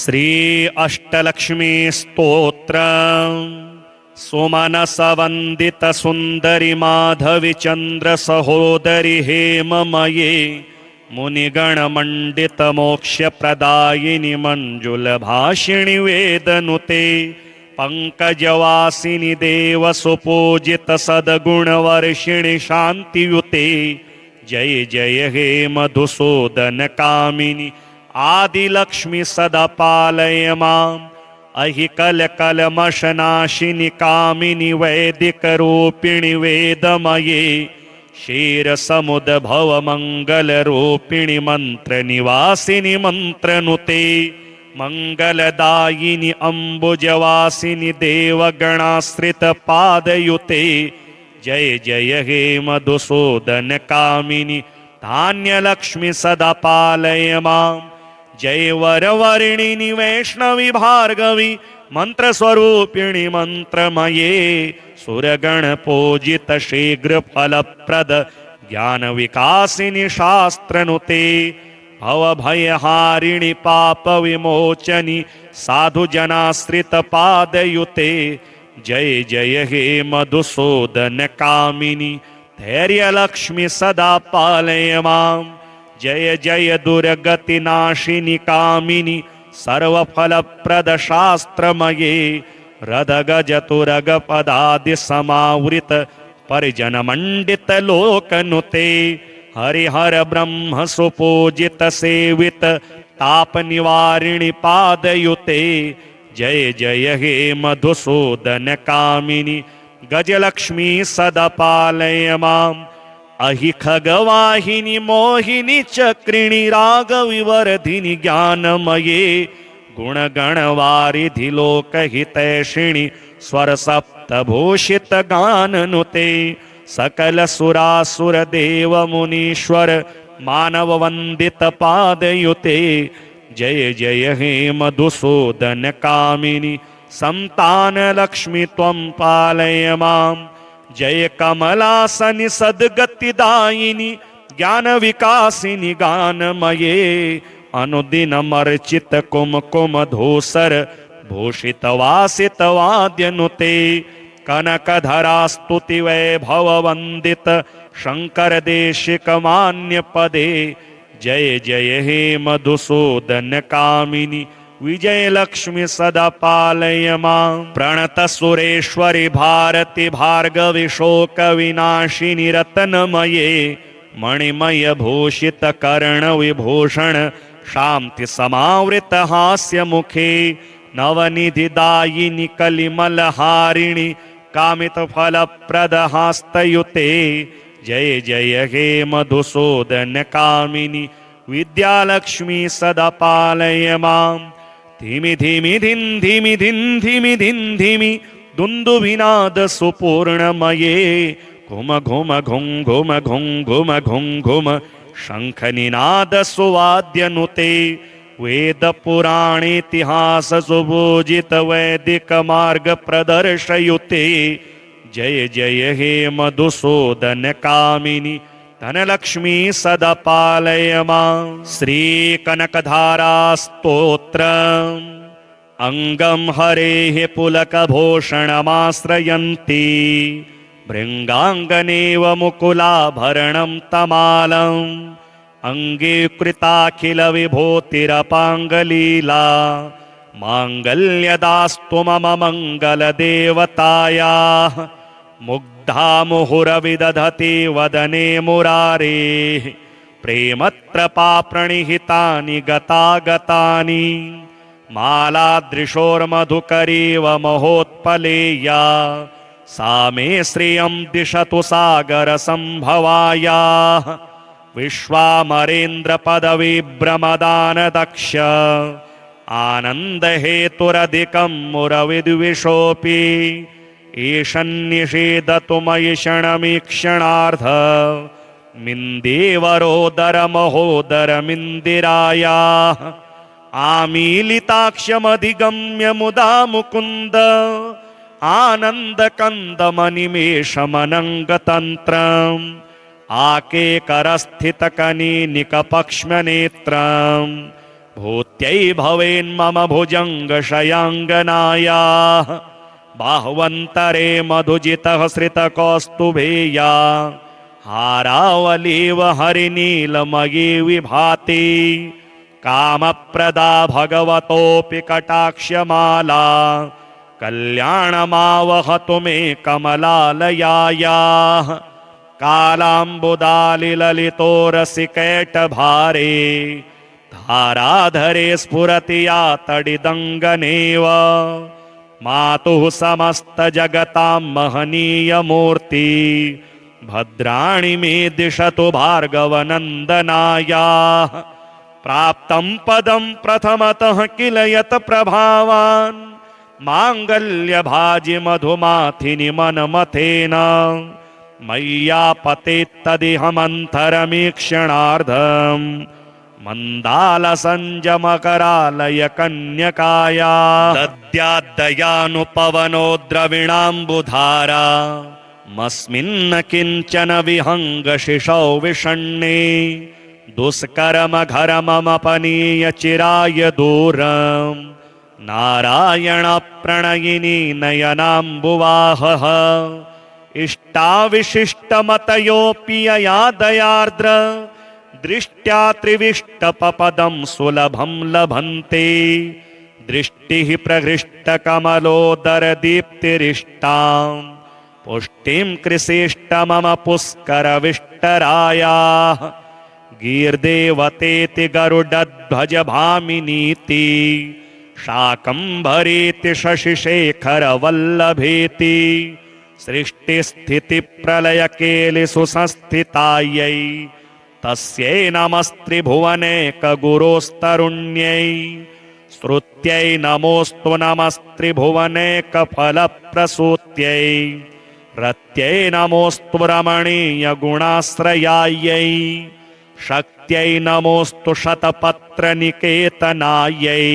श्री अष्टलक्ष्मी स्तोत्र सुमनसवंदित सुंदरी माधवी चंद्र सहोदरी हेममये मुनिगण मंडित मोक्ष प्रदायिनी मंजुल भाषिणी वेदनुते पंकजवासिनी देव सुपूजित सद्गुण वर्षिणी शांतियुते जय जय हे मधुसूदन कामिनी आदिलक्ष्मी सदा पालय माम् अहि कल कलमशनाशिनि कामिनि वैदिक रूपिणि वेदमये क्षीर समुद भव मंगल रूपिणि मंत्र निवासिनि मंत्रनुते मंगलदायिनि अम्बुजवासिनि देवगणाश्रित पादयुते जय जय हे मधुसूदन कामिनि धान्यलक्ष्मी सदा पालय माम् जय वरवर्णिनि वैष्णवी भार्गवी मंत्र स्वरूपिणी मंत्रमये सुरगण पूजित शीघ्र फलप्रद ज्ञान विकासिनी शास्त्रनुते भव भयहारिणि पाप विमोचनी साधु जनाश्रित पादयुते जय जय हे मधुसूदन कामिनी धैर्य लक्ष्मी सदा पालय माम् जय जय दुर्गति नाशिनी कामिनी सर्वफलप्रद शास्त्रमये रद गज तुरग पदादि समावृत परिजन मंडित लोकनुते हरिहर ब्रह्म सुपूजित सेवित ताप निवारिणि पादयुते जय जय हे मधुसूदन कामिनी गजलक्ष्मी सदा पालय माम् अहि खगवाहिनी मोहिनी चक्रिणी राग विवर्धिनी ज्ञानमये गुणगण वारिधि लोकहितैषिणी स्वर सप्तभूषित गाननुते सकल सुरासुर देव मुनीश्वर मानव वंदित पादयुते जय जय हे मधुसूदन कामिनी संतान लक्ष्मी त्वं पालय माम् जय कमलासनि सद्गतिदायिनी ज्ञान विकासिनी गानमये अनुदिनमर्चित कुमकुम धूसर भूषित वासित वाद्यनुते कनकधरा स्तुति वैभव वंदित शंकर देशिक मान्य पदे जय जय हे मधुसूदन कामिनी विजय लक्ष्मी सदा पालय माम् प्रणत सुरेश्वरी भारती भार्गवी शोक विनाशिनी रत्नमये मणिमय भूषित कर्ण विभूषण शांति समावृत हास्य मुखे नवनिधि दायिनी कलिमल हारिणी कामित फल प्रद हास्तयुते जय जय हे मधुसूदन कामिनी विद्यालक्ष्मी सदा पालय माम् धीमि धीमि धिन धीमि धिन धीमि धिन धीमि दुन्दुभिनाद सुपूर्णमये घुम घुम घुं घुम घुं घुम घुं घुम शंख निनाद सुवाद्यनुते वेद पुराण इतिहास सुभूजित वैदिक मार्ग प्रदर्शयुते जय जय हे मधुसूदन कामिनी धनलक्ष्मी सदा पालय माम् श्री कनकधारा स्तोत्र अंगम हरेः पुलकभूषणमाश्रयन्ति भृङ्गाङ्गनेव मुकुलाभरणं तमालम् अंगे कृताखिल विभूतिरपाङ्गलीला माङ्गल्यदास्तु मम मङ्गलदेवतायाः मुग्धा मुहुरविदधति वदने मुरारेः प्रेमत्रपा प्रणिहितानि गतागतानि मालादृशोर्मधुकरीव महोत्पलेया सा मे श्रियं दिशतु सागरसम्भवायाः विश्वामरेन्द्रपदविभ्रमदानदक्ष आनन्दहेतुरधिकं मुरविद्विषोऽपि ईशन्निषेधतु मयि क्षणमीक्षणार्ध मिन्देवरोदर महोदरमिन्दिरायाः आमीलिताक्षमधिगम्य मुदा मुकुन्द आनन्दकन्दमनिमेषमनङ्गतन्त्रम् आकेकरस्थितकनीनिकपक्ष्मनेत्रम् भूत्यै भवेन्मम भुजङ्गशयाङ्गनायाः बाह्वन्तरे मधुजितः श्रितकौस्तुभेया हारावलीव हरिनीलमयी विभाति कामप्रदा भगवतोऽपि कटाक्षमाला कल्याणमावहतु मे कमलालयायाः कालाम्बुदालिललितो रसिकैटभारे धाराधरे स्फुरति या तडिदङ्गनेव मातुः समस्तजगतां महनीयमूर्ति भद्राणि मे दिशतु भार्गवनन्दनायाः प्राप्तं पदं प्रथमतः किल यत् प्रभावान् माङ्गल्यभाजि मधुमाथिनि मनमथेन मय्यापतेत्तदिहमन्तरमीक्षणार्धम् मन्दालसञ्जमकरालय कन्यकाया दद्याद्दयानुपवनो द्रविणाम्बुधारा मस्मिन्न किञ्चन विहङ्गशिशौ विषण्णे दुष्कर्मघरमपनीय चिराय दूरम् नारायणप्रणयिनी नयनाम्बुवाहः इष्टाविशिष्टमतयोऽपि यया दयार्द्र दृष्ट्या त्रिविष्टपपदं सुलभं लभन्ते दृष्टिः प्रहृष्टकमलोदरदीप्तिरिष्टां पुष्टिं कृषिष्ट मम पुष्करविष्टरायाः गीर्देवतेति गरुडध्वज भामिनीति शाकम्भरीति शशिशेखरवल्लभेति सृष्टिस्थितिप्रलयकेलिसुसंस्थितायै तस्यै नमस्त्रिभुवनैकगुरोस्तरुण्यै श्रुत्यै नमोऽस्तु नमस्त्रिभुवनैकफलप्रसूत्यै रत्यै नमोऽस्तु रमणीयगुणाश्रयायै शक्त्यै नमोऽस्तु शतपत्रनिकेतनायै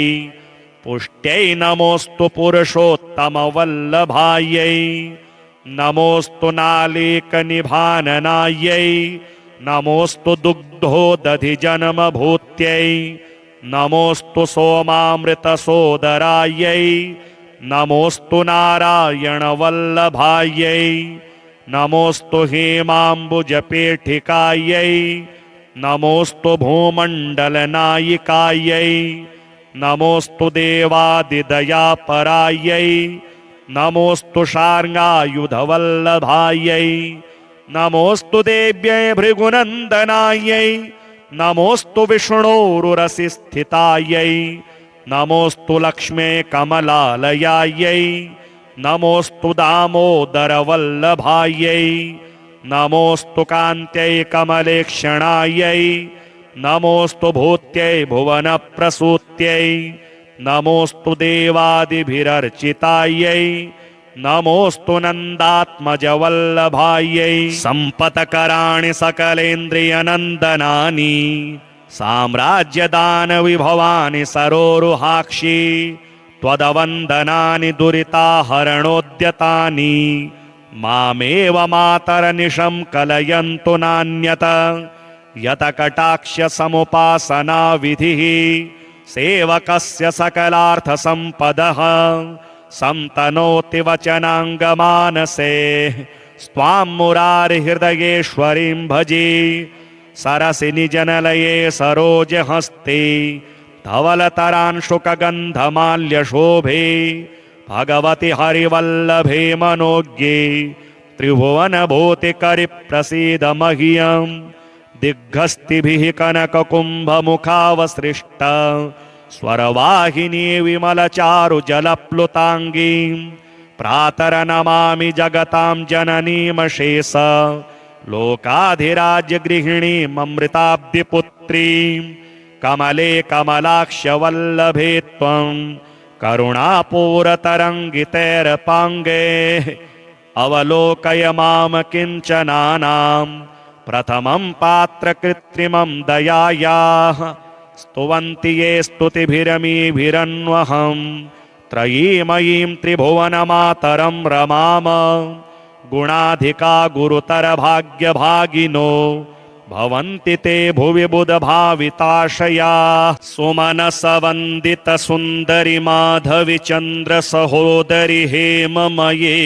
पुष्ट्यै नमोऽस्तु पुरुषोत्तमवल्लभायै नमोऽस्तु नालीकनिभाननायै नमोऽस्तु दुग्धोदधिजन्मभूत्यै नमोऽस्तु सोमामृतसोदरायै नमोऽस्तु नारायणवल्लभायै नमोऽस्तु हेमाम्बुजपेठिकायै नमोऽस्तु भूमण्डलनायिकायै नमोऽस्तु देवादिदयापरायै नमोऽस्तु शार्ङ्गायुधवल्लभायै नमोऽस्तु देव्यै भृगुनन्दनायै नमोऽस्तु विष्णोरुरसिस्थितायै नमोऽस्तु लक्ष्मे कमलालयायै नमोऽस्तु दामोदरवल्लभायै नमोऽस्तु कान्त्यै कमलेक्षणायै नमोऽस्तु भूत्यै भुवनप्रसूत्यै नमोऽस्तु देवादिभिरर्चितायै नमोऽस्तु नन्दात्मजवल्लभायै सम्पत्कराणि सकलेन्द्रियनन्दनानि साम्राज्यदानविभवानि सरोरुहाक्षि त्वदवन्दनानि दुरिताहरणोद्यतानि मामेव मातरनिशं कलयन्तु नान्यत यतकटाक्षसमुपासना विधिः सेवकस्य सकलार्थसम्पदः संतनोति वचनाङ्गमानसे स्वां मुरारिहृदयेश्वरीं भजे सरसि निजनलये सरोजहस्ते धवलतरांशुकगन्धमाल्यशोभे भगवति हरिवल्लभे मनोज्ञे त्रिभुवनभूतिकरिप्रसीद मह्यम् दिग्गस्तिभिः कनककुम्भमुखावसृष्ट स्वरवाहिनी विमलचारुजलप्लुताङ्गीं प्रातरनमामि जगतां जननीमशेष लोकाधिराज्यगृहिणीममृताब्धिपुत्रीं कमले कमलाक्षवल्लभे त्वं करुणापूरतरङ्गितैरपाङ्गे अवलोकय मां किञ्चनानां प्रथमं पात्रकृत्रिमं दयायाः स्तुवन्ति ये स्तुतिभिरमीभिरन्वहं त्रयीमयीं त्रिभुवनमातरं रमाम गुणाधिका गुरुतरभाग्यभागिनो भवन्ति ते भुवि बुधभाविताशया सुमनसवन्दित सुन्दरि माधवि चन्द्र सहोदरि हेममये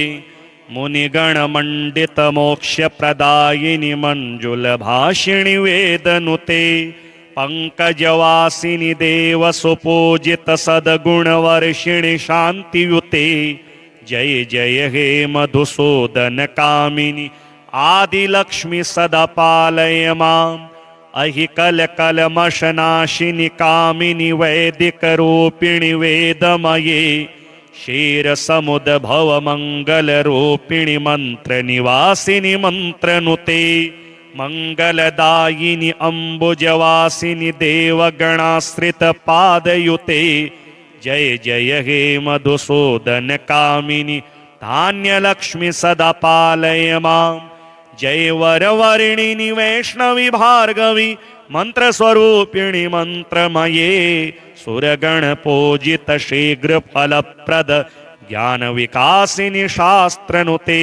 मुनिगणमण्डित मोक्षप्रदायिनि मञ्जुलभाषिणि वेदनुते पंकजवासिनि देव सुपूजित सद्गुणवर्षिणि शान्तियुते जय जय हे मधुसूदन कामिनि आदिलक्ष्मी सदा पालय माम् अहि कलकलमशनाशिनि कामिनि वैदिकरूपिणि वेदमये क्षीरसमुद्भवमङ्गलरूपिणि मन्त्रनिवासिनि मन्त्रनुते मंगलदायिनि अम्बुजवासिनि देवगणाश्रितपादयुते जय जय हे मधुसूदन कामिनि धान्यलक्ष्मी सदा पालय माम् जय वरवर्णिनि वैष्णवी भार्गवी मंत्रस्वरूपिणि मंत्रमये सुरगणपूजित शीघ्रफलप्रद ज्ञानविकासिनि शास्त्रनुते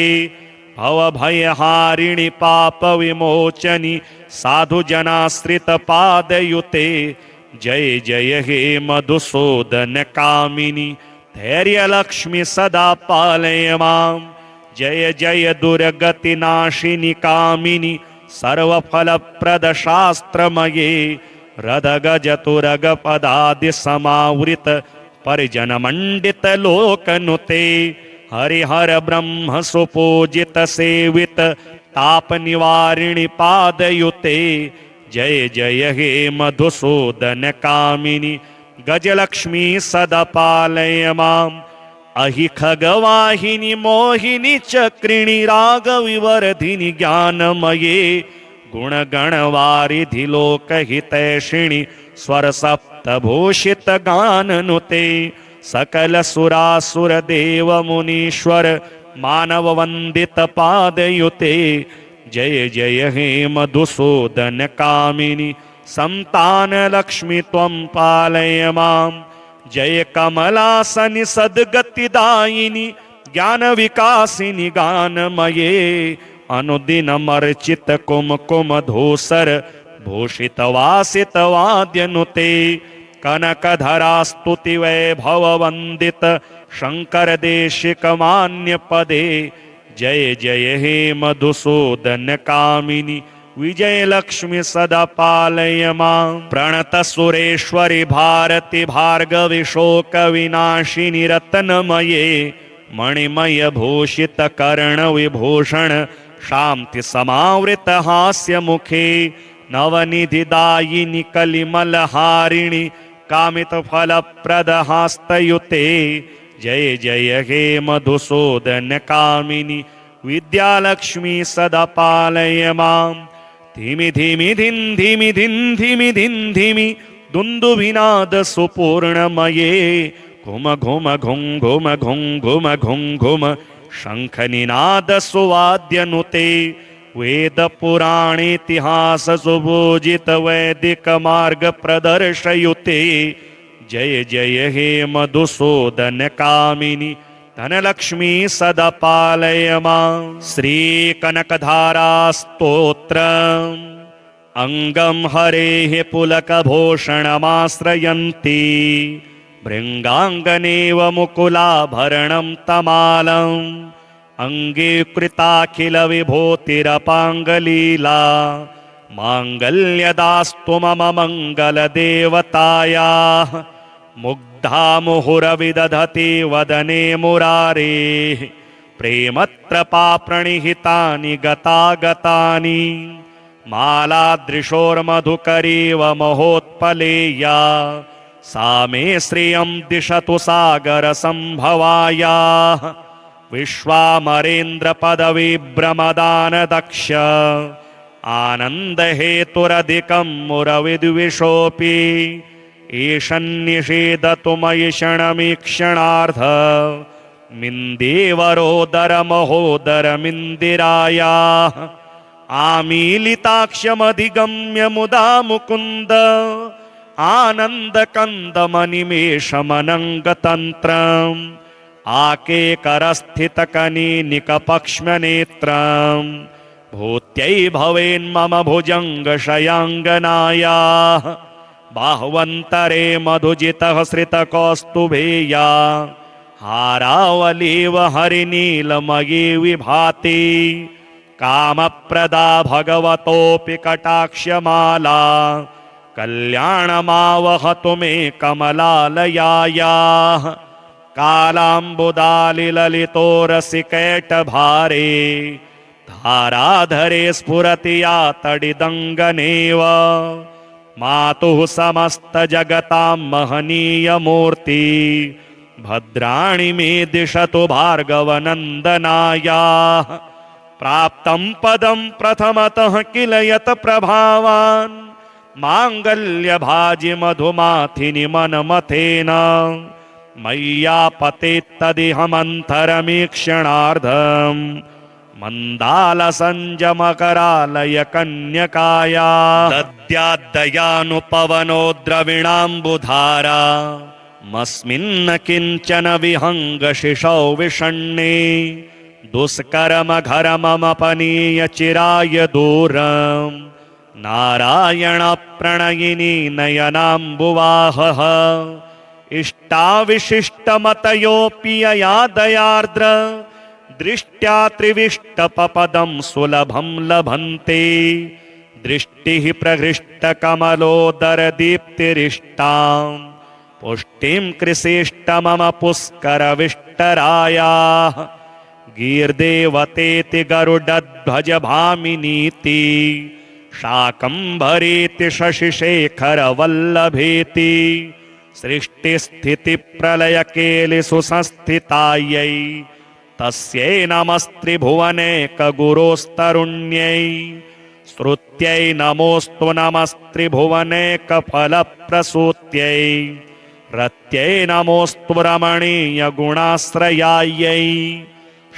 भवभयहारिणि पापविमोचनि साधुजनाश्रितपादयुते जय जय हे मधुसूदन कामिनि धैर्यलक्ष्मी सदा पालय माम् जय जय दुर्गतिनाशिनि कामिनि सर्वफलप्रद शास्त्रमये रदगजतुरगपदादि समावृत परिजनमण्डित लोकनुते हरिहर ब्रह्म सुपूजित सेवित ताप निवारिणि पादयुते जय जय हे मधुसूदन कामिनि गजलक्ष्मी सदा पालय माम् अहि खगवाहिनि मोहिनि चक्रिणि रागविवर्धिनि ज्ञानमये गुणगणवारिधि लोकहितैषिणि स्वरसप्तभूषित गाननुते सकल सुरासुर देव मुनीश्वर मानव वंदित पादयुते जय जय हे मधुसूदन कामिनि संतान लक्ष्मी त्वं पालय माम् जय कमलासनि सद्गतिदायिनि ज्ञान विकासिनि गानमये अनुदिनमर्चित कुमकुम धूसर भूषित वासित वाद्यनुते कनकधरा स्तुति वैभव वंदित शंकर देशिक मान्य पदे जय जय हे मधुसूदन कामिनि विजय लक्ष्मी सदा पालय माम् प्रणत सुरेश्वरि भारति भार्गवि शोक विनाशिनि रत्नमये मणिमय भूषित कर्ण विभूषण शांति समावृत हास्य मुखे नवनिधिदायिनि कलिमलहारिणि कामित फलप्रद हस्तयुते जय जय हे मधुसूदन कामिनि विद्यालक्ष्मी सदा पालय माम् धिमि धिमि धिन् धिमि धिन् धिमि धिन् धिमि दुन्दुभिनाद सुपूर्णमये घुम घुम घुं घुम घुं घुम घुं घुम शंखनिनाद सुवाद्यनुते वेद पुराणेतिहास सुभूजित वैदिक मार्ग प्रदर्शयुते जय जय हे मधुसूदन कामिनि धनलक्ष्मी सदा पालय माम् श्री कनकधारा स्तोत्र अंगम हरेः पुलकभूषणमाश्रयन्ति भृङ्गाङ्गनेव मुकुलाभरणं तमालम् अंगे कृताखिल विभूतिरपाङ्गलीला माङ्गल्यदास्तु मम मङ्गलदेवतायाः मुग्धा मुहुरविदधति वदने मुरारेः प्रेमत्रपा प्रणिहितानि गतागतानि मालादृशोर्मधुकरीव महोत्पलेया सा मे श्रियं दिशतु सागरसम्भवायाः विश्वामरेन्द्र पदविभ्रमदान दक्ष आनंद हेतुरधिकं मुरविद्विषोऽपि ईशन्निषेधतु मयि क्षणमीक्षणार्ध मिन्देवरोदर महोदरमिन्दिरायाः आमीलिताक्षमधिगम्य मुदा मुकुन्द आनन्दकन्दमनिमेषमनङ्गतन्त्रम् आकेकरस्थितकनीनिकपक्ष्मनेत्रम् भूत्यै भवेन्मम भुजङ्गशयाङ्गनायाः बाह्वन्तरे मधुजितः श्रितकौस्तुभेया हारावलीव हरिनीलमयी विभाति कामप्रदा भगवतोऽपि कटाक्षमाला कल्याणमावहतु मे कमलालयायाः कालाम्बुदालिललितो रसिकैटभारे धाराधरे स्फुरति या तडिदङ्गनेव मातुः समस्तजगतां महनीयमूर्ति भद्राणि मे दिशतु भार्गवनन्दनायाः प्राप्तं पदं प्रथमतः किल यत् प्रभावान् माङ्गल्यभाजि मधुमाथिनि मनमथेन मय्यापतेत्तदिहमन्तरमीक्षणार्धम् मन्दालसञ्जमकरालय कन्यकाया दद्याद्दयानुपवनो द्रविणाम्बुधारा मस्मिन्न किञ्चन विहङ्गशिशौ विषण्णे दुष्कर्मघरमपनीय चिराय दूरम् नारायणप्रणयिनी नयनाम्बुवाहः इष्टाविशिष्टमतयोऽपि यया दयार्द्र दृष्ट्या त्रिविष्टपपदं सुलभं लभन्ते दृष्टिः प्रहृष्टकमलोदरदीप्तिरिष्टां पुष्टिं कृषिष्टमम पुष्करविष्टरायाः गीर्देवतेति गरुडध्वज भामिनीति शाकम्भरीति शशिशेखरवल्लभेति सृष्टिस्थितिप्रलयकेलिसुसंस्थितायै तस्यै नमस्त्रिभुवनेकगुरोस्तरुण्यै श्रुत्यै नमोऽस्तु नमस्त्रिभुवनेकफलप्रसूत्यै रत्यै नमोऽस्तु रमणीयगुणाश्रयायै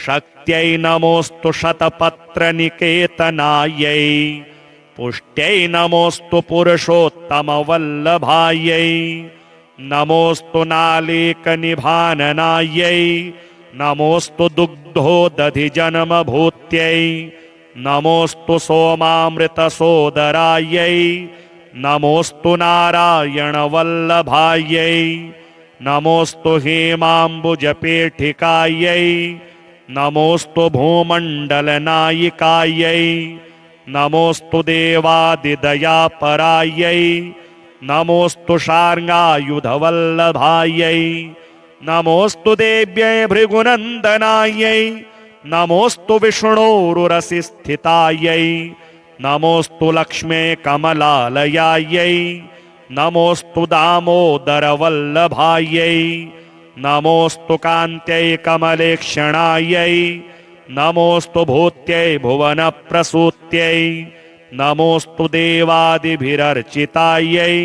शक्त्यै नमोऽस्तु शतपत्रनिकेतनायै पुष्ट्यै नमोऽस्तु पुरुषोत्तमवल्लभायै नमोऽस्तु नालीकनिभाननायै नमोऽस्तु दुग्धोदधिजन्मभूत्यै नमोऽस्तु सोमामृतसोदरायै नमोऽस्तु नारायणवल्लभायै नमोऽस्तु हेमाम्बुजपेठिकायै नमोऽस्तु भूमण्डलनायिकायै नमोऽस्तु देवादिदयापरायै नमोऽस्तु शार्ङ्गायुधवल्लभायै नमोऽस्तु देव्यै भृगुनन्दनायै नमोऽस्तु विष्णोरुरसिस्थितायै नमोऽस्तु लक्ष्मे कमलालयायै नमोऽस्तु दामोदरवल्लभायै नमोऽस्तु कान्त्यै कमलेक्षणायै नमोऽस्तु भूत्यै भुवनप्रसूत्यै नमोऽस्तु देवादिभिरर्चितायै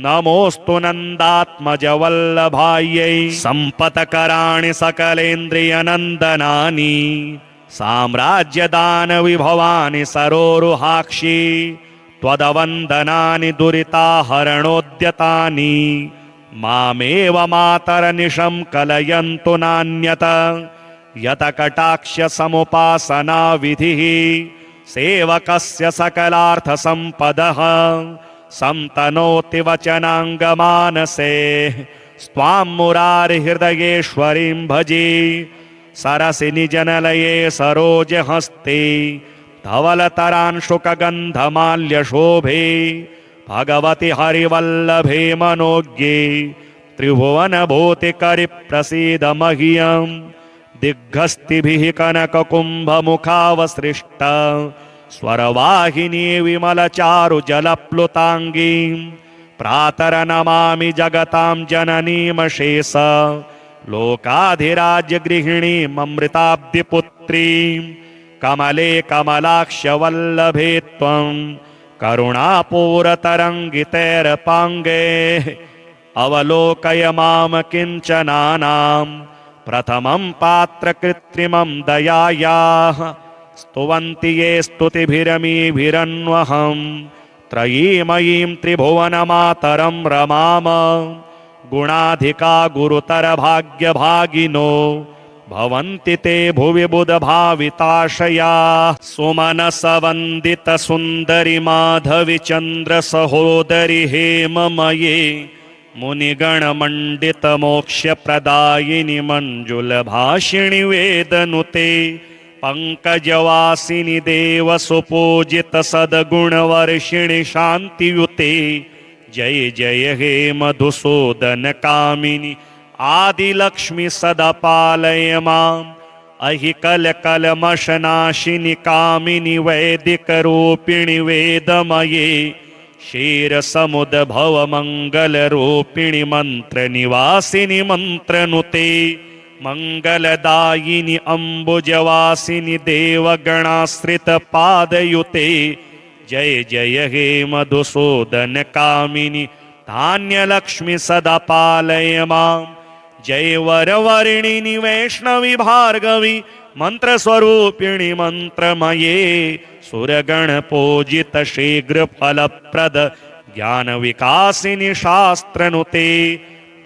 नमोऽस्तु नन्दात्मजवल्लभायै सम्पत्कराणि सकलेन्द्रियनन्दनानि साम्राज्यदानविभवानि सरोरुहाक्षि त्वदवन्दनानि दुरिताहरणोद्यतानि मामेव मातरनिशं कलयन्तु नान्यत यतकटाक्षसमुपासनाविधिः सेवकस्य सकलार्थसम्पदः संतनोति वचनाङ्गमानसे स्वां मुरारिहृदयेश्वरीं भजे सरसि निजनलये सरोजहस्ते धवलतरांशुकगन्धमाल्यशोभे भगवति हरिवल्लभे मनोज्ञे त्रिभुवनभूतिकरिप्रसीद मह्यम् दिग्गस्तिभिः कनककुम्भमुखावसृष्ट स्वरवाहिनी विमलचारुजलप्लुताङ्गीं प्रातरनमामि जगतां जननीमशेष लोकाधिराज्यगृहिणीममृताब्धिपुत्रीं कमले कमलाक्षवल्लभे त्वं करुणापूरतरङ्गितैरपाङ्गे अवलोकय मां किञ्चनानां प्रथमं पात्रकृत्रिमं दयायाः स्तुवन्ति ये स्तुतिभिरमीभिरन्वहं त्रयीमयीं त्रिभुवनमातरं रमाम गुणाधिका गुरुतरभाग्यभागिनो भवन्ति ते भुवि बुधभाविताशया सुमनसवन्दित सुन्दरि माधवि चन्द्र सहोदरि हेममये मुनिगणमण्डित मोक्षप्रदायिनि मञ्जुलभाषिणि वेदनुते पंकजवासिनि देव सुपूजित सद्गुणवर्षिणि शान्तियुते जय जय हे मधुसूदन कामिनि आदिलक्ष्मी सदा पालय माम् अहि कलकलमशनाशिनि कामिनि वैदिकरूपिणि वेदमये क्षीरसमुद्भवमङ्गलरूपिणि मन्त्रनिवासिनि मन्त्रनुते मंगलदायिनि अम्बुजवासिनि देवगणाश्रितपादयुते जय जय हे मधुसूदन कामिनि धान्यलक्ष्मी सदा पालय माम् जय वरवर्णिनि वैष्णवी भार्गवी मंत्रस्वरूपिणि मंत्रमये सुरगणपूजित शीघ्रफलप्रद ज्ञानविकासिनि शास्त्रनुते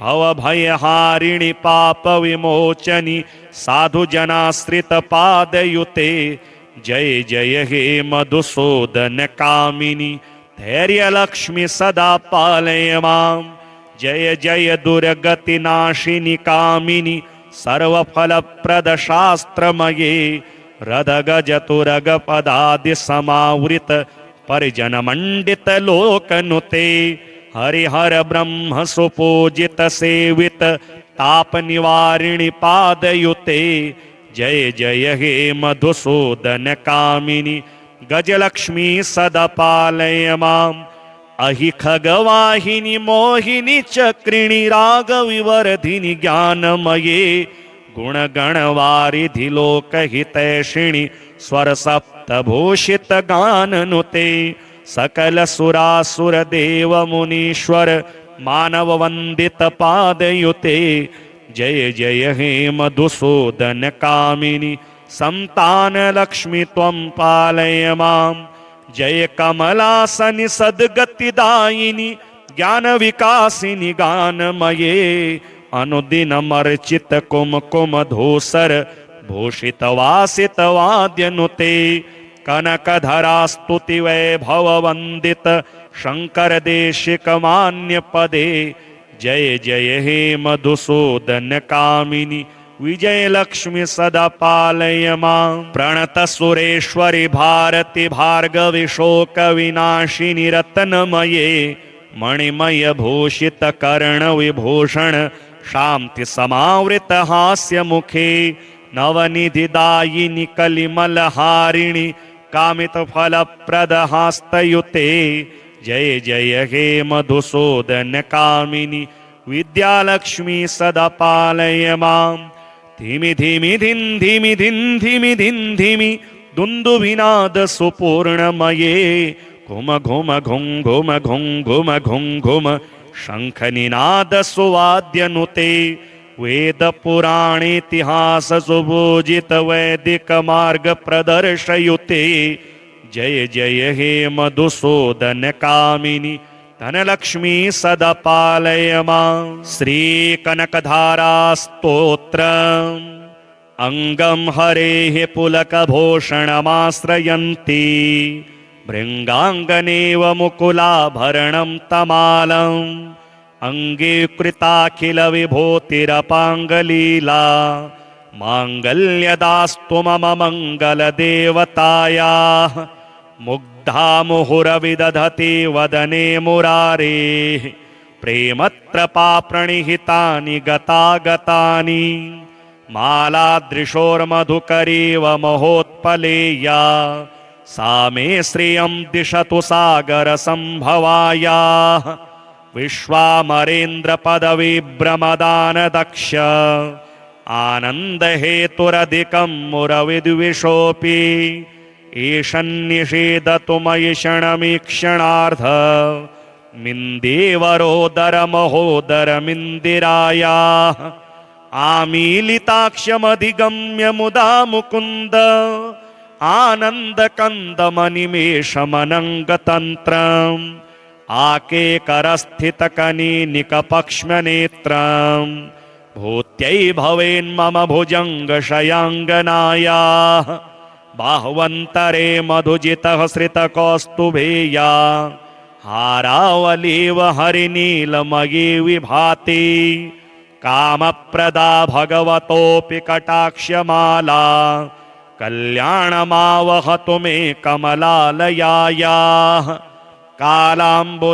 भवभयहारिणि पापविमोचनि साधुजनाश्रितपादयुते जय जय हे मधुसूदन कामिनि धैर्यलक्ष्मी सदा पालय माम् जय जय दुर्गतिनाशिनि कामिनि सर्वफलप्रदशास्त्रमये रदगजतुरगपदादिसमावृत परिजनमण्डितलोकनुते हरिहर ब्रह्म सुपूजित सेवित ताप निवारिणि पादयुते जय जय हे मधुसूदन कामिनि गजलक्ष्मी सदा पालय माम् अहि खगवाहिनि मोहिनि चक्रिणि रागविवर्धिनि ज्ञानमये गुणगणवारिधि लोकहितैषिणि स्वरसप्तभूषित गाननुते सकल सुरासुर देव मुनीश्वर मानव वंदित पादयुते जय जय हे मधुसूदन कामिनि संतान लक्ष्मी त्वं पालय माम् जय कमलासनि सद्गतिदायिनि ज्ञान विकासिनि गानमये अनुदिनमर्चित कुमकुम धूसर भूषित वासित वाद्यनुते कनकधरा स्तुति वैभव वंदित शंकर देशिक मान्य पदे जय जय हे मधुसूदन कामिनि विजय लक्ष्मी सदा पालय माम् प्रणत सुरेश्वरि भारति भार्गवि शोक विनाशिनि रत्नमये मणिमय भूषित कर्ण विभूषण शांति समावृत हास्य मुखे नवनिधिदायिनि कलिमलहारिणि कामित फलप्रद हस्तयुते जय जय हे मधुसूदन कामिनि विद्यालक्ष्मी सदा पालय माम् धिमि धिमि धिन् धिमि धिन् धिमि धिन् धिमि दुन्दुभिनाद सुपूर्णमये घुम घुम घुं घुम घुं घुम घुं घुम शंखनिनाद सुवाद्यनुते वेद पुराणेतिहास सुभूजित वैदिक मार्ग प्रदर्शयुते जय जय हे मधुसूदन कामिनि धनलक्ष्मी सदा पालय माम् श्री कनकधारा स्तोत्रम् अंगम हरेः पुलकभूषणमाश्रयन्ति भृङ्गाङ्गनेव मुकुलाभरणं तमालम् अंगे कृताखिल विभूतिरपाङ्गलीला माङ्गल्यदास्तु मम मङ्गलदेवतायाः मुग्धा मुहुरविदधति वदने मुरारेः प्रेमत्रपा प्रणिहितानि गतागतानि मालादृशोर्मधुकरीव महोत्पलेया सा मे श्रियं दिशतु सागरसम्भवायाः विश्वामरेन्द्र पदविभ्रमदानदक्ष आनन्दहेतुरधिकं मुरविद्विषोऽपि ईशन्निषेधतु मयि क्षणमीक्षणार्ध मिन्देवरोदरमहोदरमिन्दिरायाः आमीलिताक्षमधिगम्य मुदा मुकुन्द आनन्दकन्दमनिमेषमनङ्गतन्त्रम् आकेकरस्थितकनीनिकपक्ष्मनेत्रम् भूत्यै भवेन्मम भुजङ्गशयाङ्गनायाः बाह्वन्तरे मधुजितः श्रितकौस्तुभेया हारावलीव हरिनीलमयी विभाति कामप्रदा भगवतोऽपि कटाक्षमाला कल्याणमावहतु मे कमलालयायाः कालाम्बुदालिललितो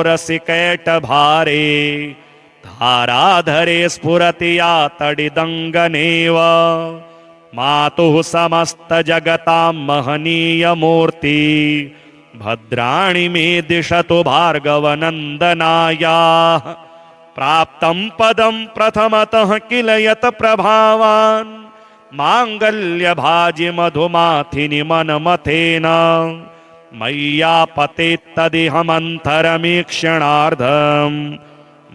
रसिकैटभारे धाराधरे स्फुरति या तडिदङ्गनेव मातुः समस्तजगतां महनीयमूर्ति भद्राणि मे दिशतु भार्गवनन्दनायाः प्राप्तं पदं प्रथमतः किल यत् प्रभावान् माङ्गल्यभाजि मधुमाथिनि मनमथेन मय्यापतेत्तदिहमन्तरमीक्षणार्धम्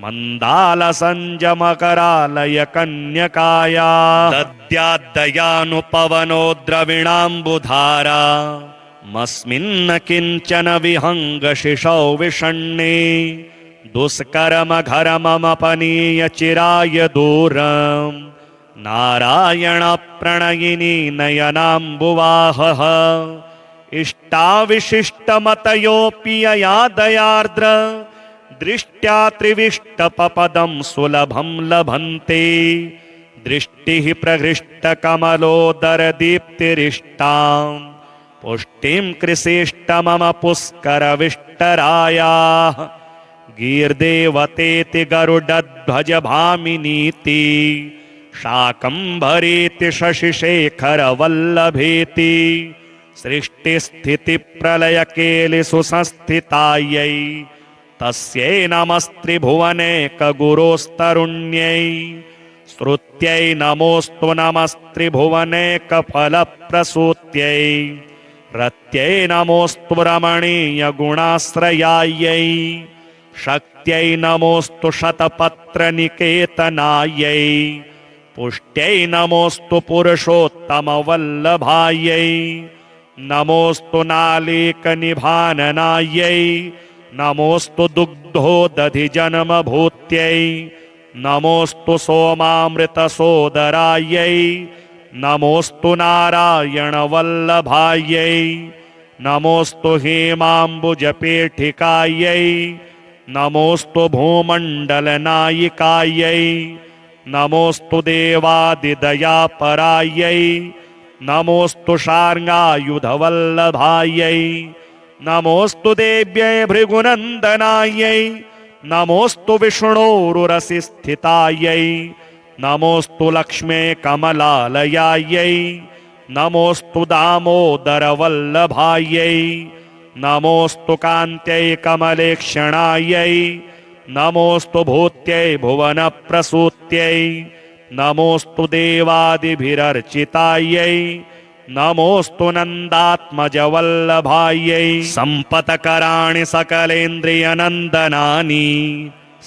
मन्दालसञ्जमकरालय कन्यकाया दद्याद्दयानुपवनो द्रविणाम्बुधारा मस्मिन्न किञ्चन विहङ्गशिशौ विषण्णे दुष्कर्मघरमपनीय चिराय दूरम् नारायणप्रणयिनी नयनाम्बुवाहः इष्टाविशिष्टमतयोऽपि यया दयार्द्र दृष्ट्या त्रिविष्टपपदं सुलभं लभन्ते दृष्टिः प्रहृष्टकमलोदरदीप्तिरिष्टां पुष्टिं कृषिष्टमम पुष्करविष्टरायाः गीर्देवतेति गरुडध्वज भामिनीति शाकम्भरीति शशिशेखरवल्लभेति सृष्टिस्थितिप्रलयकेलिसुसंस्थितायै तस्यै नमस्त्रिभुवनैकगुरोस्तरुण्यै श्रुत्यै नमोऽस्तु नमस्त्रिभुवनैकफलप्रसूत्यै रत्यै नमोऽस्तु रमणीयगुणाश्रयायै शक्त्यै नमोऽस्तु शतपत्रनिकेतनायै पुष्ट्यै नमोऽस्तु पुरुषोत्तमवल्लभायै नमोऽस्तु नालीकनिभाननायै नमोऽस्तु दुग्धोदधिजन्मभूत्यै नमोऽस्तु सोमामृतसोदरायै नमोऽस्तु नारायणवल्लभायै नमोऽस्तु हेमाम्बुजपेठिकायै नमोऽस्तु भूमण्डलनायिकायै नमोऽस्तु देवादिदयापरायै नमोऽस्तु शार्ङ्गायुधवल्लभायै नमोऽस्तु देव्यै भृगुनन्दनायै नमोऽस्तु विष्णोरुरसिस्थितायै नमोऽस्तु लक्ष्मे कमलालयायै नमोऽस्तु दामोदरवल्लभायै नमोऽस्तु कान्त्यै कमलेक्षणायै नमोऽस्तु भूत्यै भुवनप्रसूत्यै नमोऽस्तु देवादिभिरर्चितायै नमोऽस्तु नन्दात्मजवल्लभायै सम्पत्कराणि सकलेन्द्रियनन्दनानि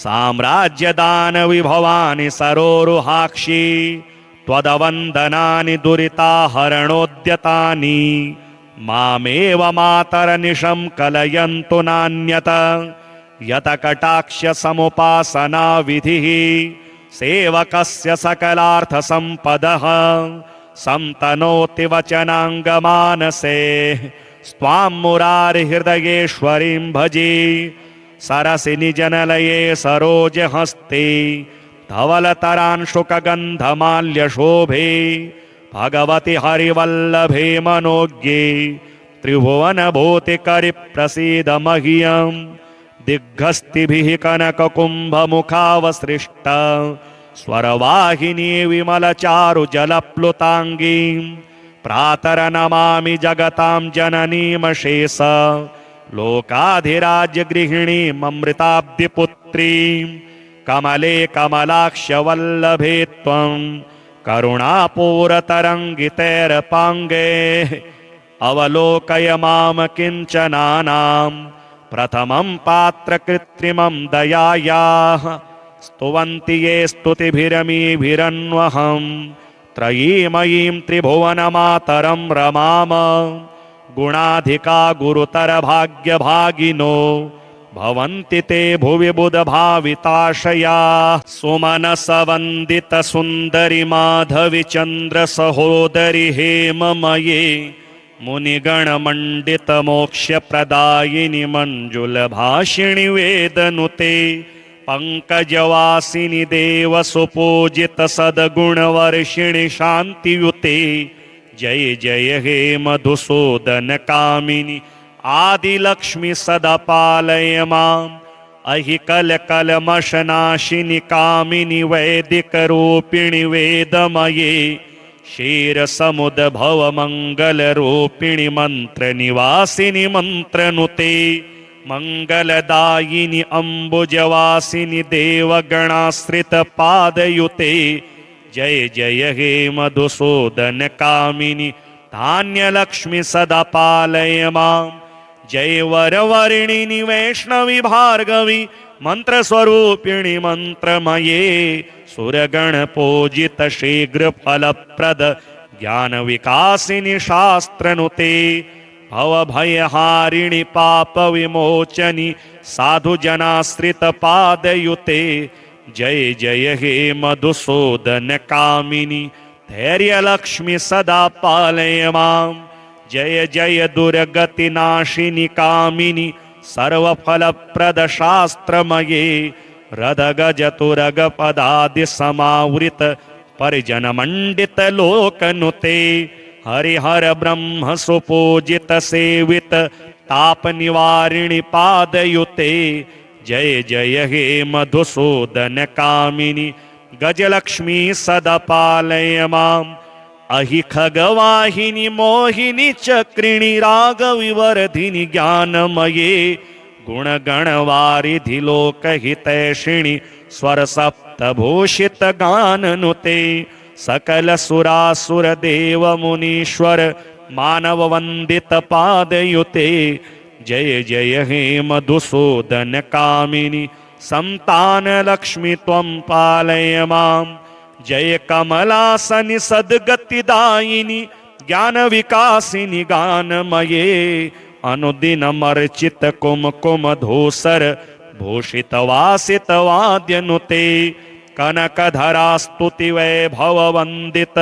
साम्राज्यदानविभवानि सरोरुहाक्षि त्वदवन्दनानि दुरिताहरणोद्यतानि मामेव मातरनिशं कलयन्तु नान्यत यतकटाक्षसमुपासना विधिः सेवकस्य सकलार्थसम्पदः संतनोति वचनाङ्गमानसे स्वां मुरारिहृदयेश्वरीं भजे सरसि निजनलये सरोजहस्ते धवलतरांशुकगन्धमाल्यशोभे भगवति हरिवल्लभे मनोज्ञे त्रिभुवनभूतिकरिप्रसीद मह्यम् दिग्गस्तिभिः कनककुम्भमुखावसृष्ट स्वरवाहिनी विमलचारुजलप्लुताङ्गीं प्रातरनमामि जगतां जननीमशेष लोकाधिराज्यगृहिणीममृताब्धिपुत्रीं कमले कमलाक्षवल्लभे त्वं करुणापूरतरङ्गितैरपाङ्गे अवलोकय मां किञ्चनानां प्रथमं पात्रकृत्रिमं दयायाः स्तुवन्ति ये स्तुतिभिरमीभिरन्वहं त्रयीमयीं त्रिभुवनमातरं रमाम गुणाधिका गुरुतरभाग्यभागिनो भवन्ति ते भुवि बुधभाविताशया सुमनसवन्दित सुन्दरि माधवि चन्द्र सहोदरि हेममये मुनिगणमण्डित मोक्षप्रदायिनि मञ्जुलभाषिणि वेदनुते पंकजवासिनि देव सुपूजित सद्गुणवर्षिणि शान्तियुते जय जय हे मधुसूदन कामिनि आदिलक्ष्मी सदा पालय माम् अहि कलकलमशनाशिनि कामिनि वैदिकरूपिणि वेदमये क्षीरसमुद्भवमङ्गलरूपिणि मन्त्रनिवासिनि मन्त्रनुते मंगलदायिनि अम्बुजवासिनि देवगणाश्रित पादयुते जय जय हे मधुसूदन कामिनि धान्यलक्ष्मी सदा पालय माम् जय वरवर्णिनि वैष्णवी भार्गवी मंत्रस्वरूपिणि मंत्रमये सुरगणपूजित शीघ्रफलप्रद ज्ञानविकासिनि शास्त्रनुते भवभयहारिणि पापविमोचनि साधुजनाश्रित पादयुते जय जय हे मधुसूदन कामिनि धैर्यलक्ष्मी सदा पालय माम् जय जय दुर्गतिनाशिनि कामिनि सर्वफलप्रद शास्त्रमये रदगजतुरगपदादि समावृत परिजनमण्डित लोकनुते हरिहर ब्रह्म सुपूजित सेवित ताप निवारिणि पादयुते जय जय हे मधुसूदन कामिनि गजलक्ष्मी सदा पालय माम् अहि खगवाहिनि मोहिनि चक्रिणि रागविवर्धिनि ज्ञानमये गुणगणवारिधि लोकहितैषिणि स्वरसप्तभूषित गाननुते सकल सुरासुर देव मुनीश्वर मानव वंदित पादयुते जय जय हे मधुसूदन कामिनि संतान लक्ष्मी त्वं पालय माम् जय कमलासनि सद्गतिदायिनि ज्ञान विकासिनि गानमये अनुदिनमर्चित कुमकुम धूसर भूषित वासित वाद्यनुते कनकधरा स्तुति वैभव वंदित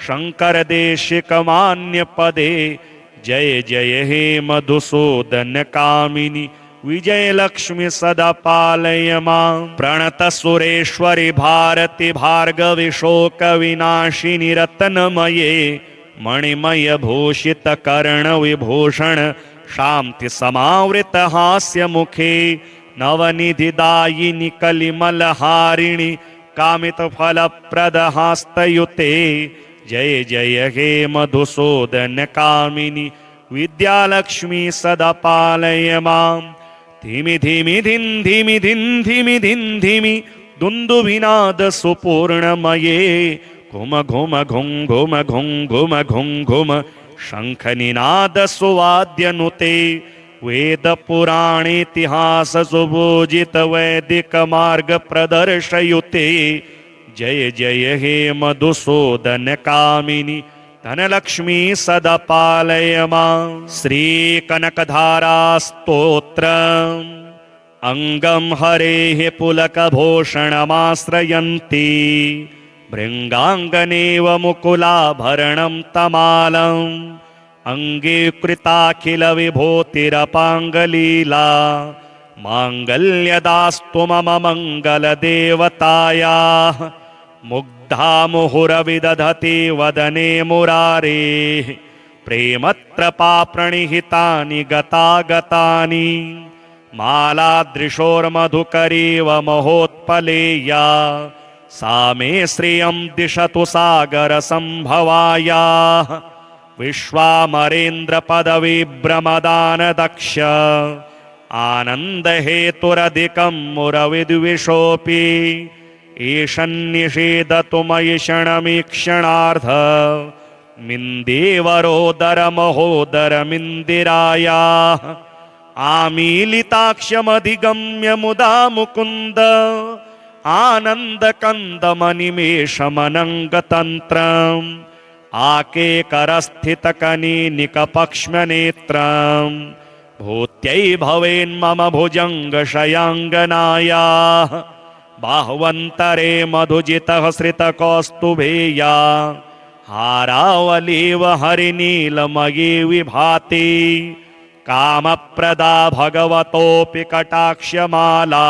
शंकर देशिक मान्य पदे जय जय हे मधुसूदन कामिनि विजय लक्ष्मी सदा पालय माम् प्रणत सुरेश्वरि भारति भार्गवि शोक विनाशिनि रत्नमये मणिमय भूषित कर्ण विभूषण शांति समावृत हास्य मुखे नवनिधिदायिनि कलिमलहारिणि कामित फलप्रद हस्तयुते जय जय हे मधुसूदन कामिनि विद्यालक्ष्मी सदा पालय माम् धिमि धिमि धिन् धिमि धिन् धिमि धिन् धिमि दुन्दुभिनाद सुपूर्णमये घुम घुम घुं घुम घुं घुम घुं घुम शंखनिनाद सुवाद्यनुते वेद पुराणेतिहास सुभूजित वैदिक मार्ग प्रदर्शयुते जय जय हे मधुसूदन कामिनि धनलक्ष्मी सदा पालय माम् श्री कनकधारा स्तोत्रम् अंगम हरेः पुलकभूषणमाश्रयन्ति भृङ्गाङ्गनेव मुकुलाभरणं तमालम् अंगे कृताखिल विभूतिरपाङ्गलीला माङ्गल्यदास्तु मम मङ्गलदेवतायाः मुग्धा मुहुरविदधति वदने मुरारेः प्रेमत्रपा प्रणिहितानि गतागतानि मालादृशोर्मधुकरीव महोत्पलेया सा मे श्रियं दिशतु सागरसम्भवायाः विश्वामरेन्द्र पदविभ्रमदान दक्ष आनन्दहेतुरधिकं मुरविद्विषोऽपि ईशन्निषेधतु मयि क्षणमीक्षणार्ध मिन्देवरोदर महोदरमिन्दिरायाः आमीलिताक्षमधिगम्य मुदा मुकुन्द आनन्दकन्दमनिमेषमनङ्गतन्त्रम् आकेकरस्थितकनीनिकपक्ष्मनेत्रम् भूत्यै भवेन्मम भुजङ्गशयाङ्गनायाः बाह्वन्तरे मधुजितः श्रितकौस्तुभेया हारावलीव हरिनीलमयी विभाति कामप्रदा भगवतोऽपि कटाक्षमाला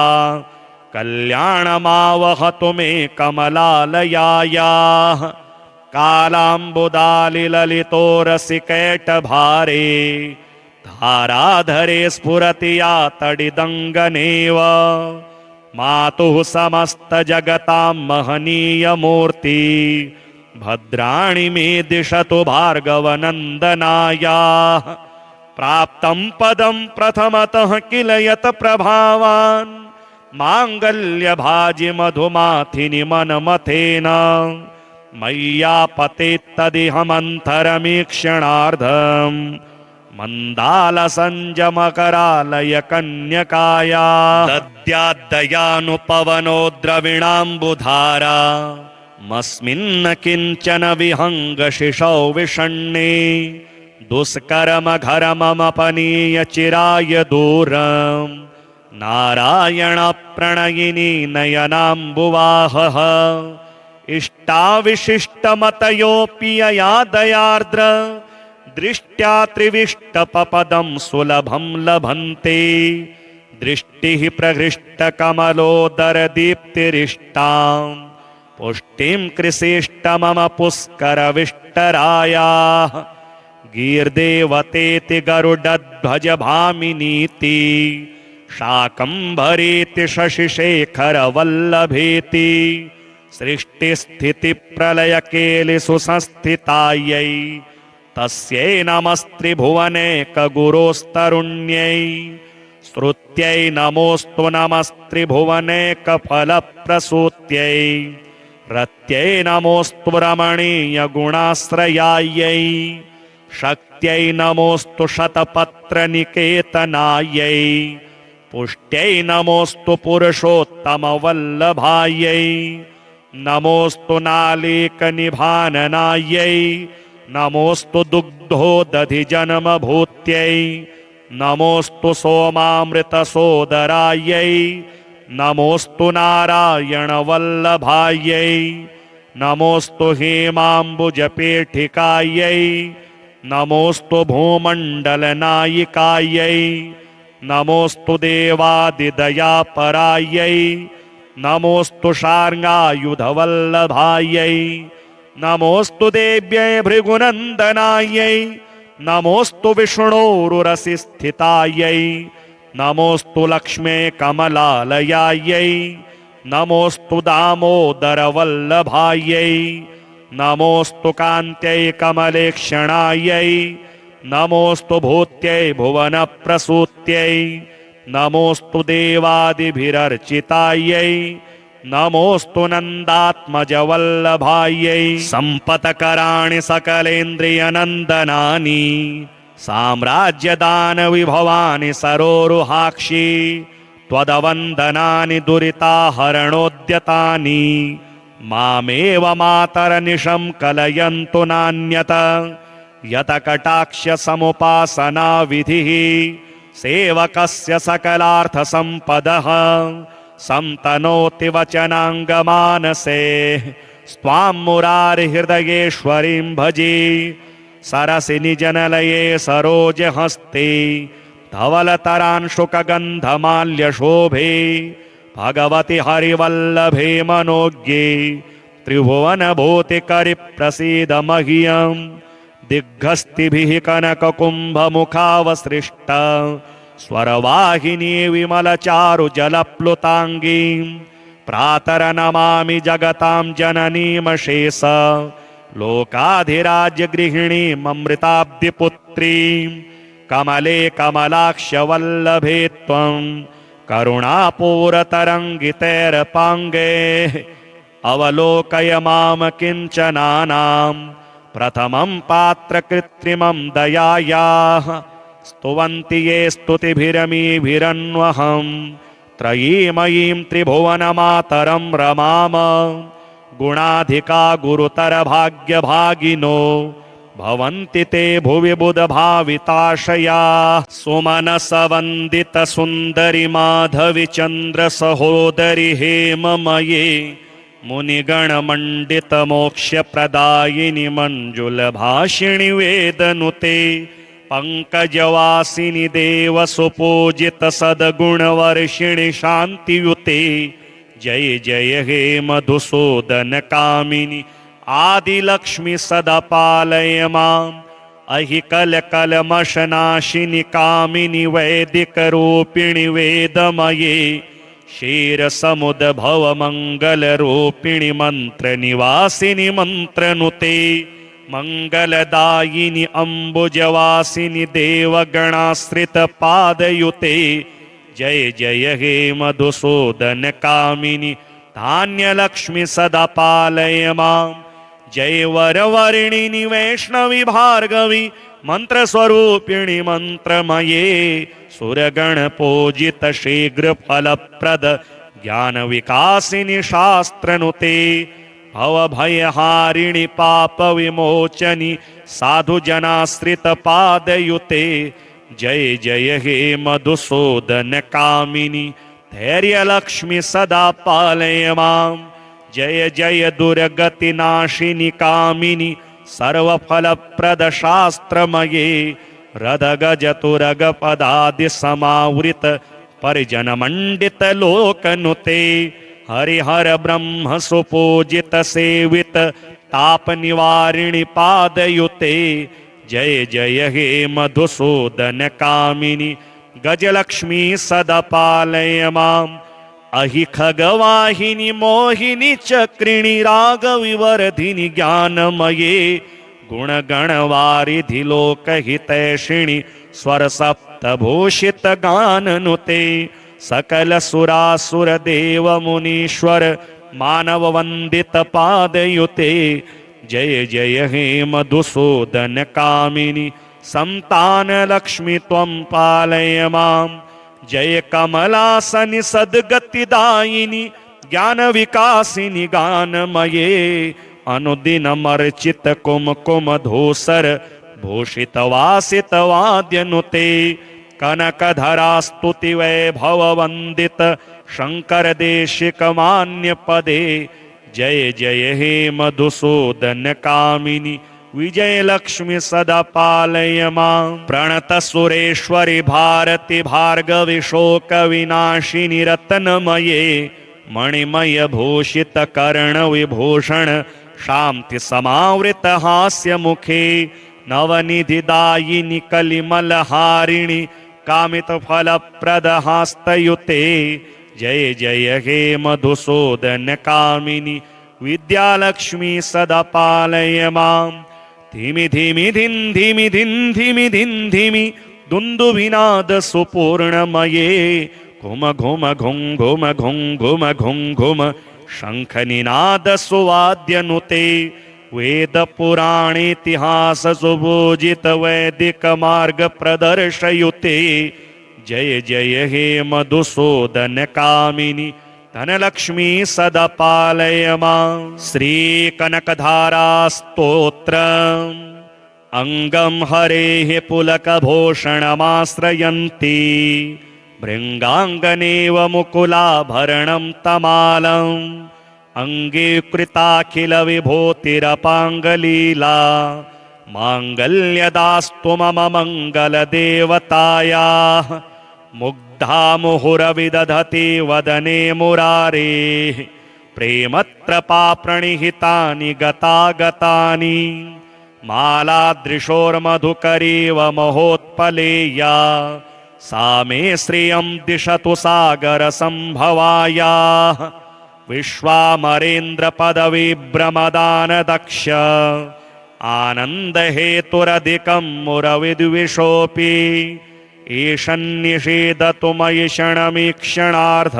कल्याणमावहतु मे कमलालयायाः कालाम्बुदालिललितोरसिकैटभारे धाराधरे स्फुरति या तडिदङ्गनेव मातुः समस्तजगतां महनीयमूर्ति भद्राणि मे दिशतु भार्गवनन्दनायाः प्राप्तं पदं प्रथमतः किल यत् प्रभावान् माङ्गल्यभाजि मधुमाथिनि मनमथेन मय्यापतेत्तदिहमन्तरमीक्षणार्धम् मन्दालसञ्जमकरालय कन्यकाया दद्याद्दयानुपवनो द्रविणाम्बुधारा मस्मिन्न किञ्चन विहङ्गशिशौ विषण्णे दुष्कर्मघरमपनीय चिराय दूरम् नारायणप्रणयिनी नयनाम्बुवाहः इष्टाविशिष्टमतयोऽपि यया दयार्द्र दृष्ट्या त्रिविष्टपपदं सुलभं लभन्ते दृष्टिः प्रहृष्टकमलोदरदीप्तिरिष्टां पुष्टिं कृषिष्टमम पुष्करविष्टरायाः गीर्देवतेति गरुडध्वज भामिनीति शाकम्भरीति शशिशेखरवल्लभेति सृष्टिस्थितिप्रलयकेलिसुसंस्थितायै तस्यै नमस्त्रिभुवनैकगुरोस्तरुण्यै श्रुत्यै नमोऽस्तु नमस्त्रिभुवनैकफलप्रसूत्यै रत्यै नमोऽस्तु रमणीयगुणाश्रयायै शक्त्यै नमोऽस्तु शतपत्रनिकेतनायै पुष्ट्यै नमोऽस्तु पुरुषोत्तमवल्लभायै नमोऽस्तु नालीकनिभाननायै नमोऽस्तु दुग्धोदधिजन्मभूत्यै नमोऽस्तु सोमामृतसोदरायै नमोऽस्तु नारायणवल्लभायै नमोऽस्तु हेमाम्बुजपेठिकायै नमोऽस्तु भूमण्डलनायिकायै नमोऽस्तु देवादिदयापरायै नमोऽस्तु शार्ङ्गायुधवल्लभायै नमोऽस्तु देव्यै भृगुनन्दनायै नमोऽस्तु विष्णोरुरसिस्थितायै नमोऽस्तु लक्ष्मे कमलालयायै नमोऽस्तु दामोदरवल्लभायै नमोऽस्तु कान्त्यै कमलेक्षणायै नमोऽस्तु भूत्यै भुवनप्रसूत्यै नमोऽस्तु देवादिभिरर्चितायै नमोऽस्तु नन्दात्मजवल्लभायै सम्पत्कराणि सकलेन्द्रियनन्दनानि साम्राज्यदानविभवानि सरोरुहाक्षि त्वदवन्दनानि दुरिताहरणोद्यतानि मामेव मातरनिशं कलयन्तु नान्यत यतकटाक्षसमुपासना विधिः सेवकस्य सकलार्थसम्पदः संतनोति वचनाङ्गमानसे स्वां मुरारिहृदयेश्वरीं भजे सरसि निजनलये सरोजहस्ते धवलतरांशुकगन्धमाल्यशोभे भगवति हरिवल्लभे मनोज्ञे त्रिभुवनभूतिकरिप्रसीद मह्यम् दिग्गस्तिभिः कनककुम्भमुखावसृष्ट स्वरवाहिनी विमलचारुजलप्लुताङ्गीं प्रातरनमामि जगतां जननीमशेष लोकाधिराज्यगृहिणीममृताब्धिपुत्रीं कमले कमलाक्षवल्लभे त्वं करुणापूरतरङ्गितैरपाङ्गे अवलोकय मां किञ्चनानां प्रथमं पात्रकृत्रिमं दयायाः स्तुवन्ति ये स्तुतिभिरमीभिरन्वहं त्रयीमयीं त्रिभुवनमातरं रमाम गुणाधिका गुरुतरभाग्यभागिनो भवन्ति ते भुवि बुधभाविताशयाः सुमनसवन्दित सुन्दरि माधवि चन्द्र सहोदरि हेममये मुनिगणमण्डित मोक्षप्रदायिनि मञ्जुलभाषिणि वेदनुते पंकजवासिनि देव सुपूजित सद्गुणवर्षिणि शान्तियुते जय जय हे मधुसूदन कामिनि आदिलक्ष्मी सदा पालय माम् अहि कलकलमशनाशिनि कामिनि वैदिकरूपिणि वेदमये क्षीरसमुद्भवमङ्गलरूपिणि मन्त्रनिवासिनि मन्त्रनुते मंगलदायिनि अम्बुजवासिनि देवगणाश्रितपादयुते जय जय हे मधुसूदन कामिनि धान्यलक्ष्मी सदा पालय माम् जय वरवर्णिनि वैष्णवी भार्गवी मंत्रस्वरूपिणि मंत्रमये सुरगणपूजित शीघ्रफलप्रद ज्ञानविकासिनि शास्त्रनुते भवभयहारिणि पापविमोचनि साधुजनाश्रितपादयुते जय जय हे मधुसूदन कामिनि धैर्यलक्ष्मी सदा पालय माम् जय जय दुर्गतिनाशिनि कामिनि सर्वफलप्रदशास्त्रमये रदगजतुरगपदादिसमावृत परिजनमण्डितलोकनुते हरिहर ब्रह्म सुपूजित सेवित ताप निवारिणि पादयुते जय जय हे मधुसूदन कामिनि गजलक्ष्मी सदा पालय माम् अहि खगवाहिनि मोहिनि चक्रिणि रागविवर्धिनि ज्ञानमये गुणगणवारिधि लोकहितैषिणि स्वरसप्तभूषित गाननुते सकल सुरासुर देव मुनीश्वर मानव वंदित पादयुते जय जय हे मधुसूदन कामिनि संतान लक्ष्मी त्वं पालय माम् जय कमलासनि सद्गतिदायिनि ज्ञान विकासिनि गानमये अनुदिनमर्चित कुमकुम धूसर भूषित वासित वाद्यनुते कनकधरा स्तुति वैभव वंदित शंकर देशिक मान्य पदे जय जय हे मधुसूदन कामिनि विजय लक्ष्मी सदा पालय माम् प्रणत सुरेश्वरि भारति भार्गवि शोक विनाशिनि रत्नमये मणिमय भूषित कर्ण विभूषण शांति समावृत हास्य मुखे नवनिधिदायिनि कलिमलहारिणि कामित फल प्रद हस्तयुते जय जय हे मधुसूदन कामिनि विद्यालक्ष्मी सदा पालय माम् धिमि धिमि धिन् धिमि धिन् धिमि धिन् धिमि दुन्दुभिनाद सुपूर्णमये घुम घुम घुं घुम घुं घुम घुं घुम शंखनिनाद सुवाद्यनुते वेद पुराणेतिहास सुभूजित वैदिक मार्ग प्रदर्शयुते जय जय हे मधुसूदन कामिनि धनलक्ष्मी सदा पालय माम् श्री कनकधारा स्तोत्रम् अंगम हरेः पुलकभूषणमाश्रयन्ति भृङ्गाङ्गनेव मुकुलाभरणं तमालम् अंगे कृताखिल विभूतिरपाङ्गलीला माङ्गल्यदास्तु मम मङ्गलदेवतायाः मुग्धा मुहुरविदधति वदने मुरारेः प्रेमत्रपा प्रणिहितानि गतागतानि मालादृशोर्मधुकरीव महोत्पलेया सा मे श्रियं दिशतु सागरसम्भवायाः विश्वामरेन्द्र पदविभ्रमदानदक्ष आनन्दहेतुरधिकं मुरविद्विषोऽपि ईशन्निषेधतु मयि क्षणमीक्षणार्ध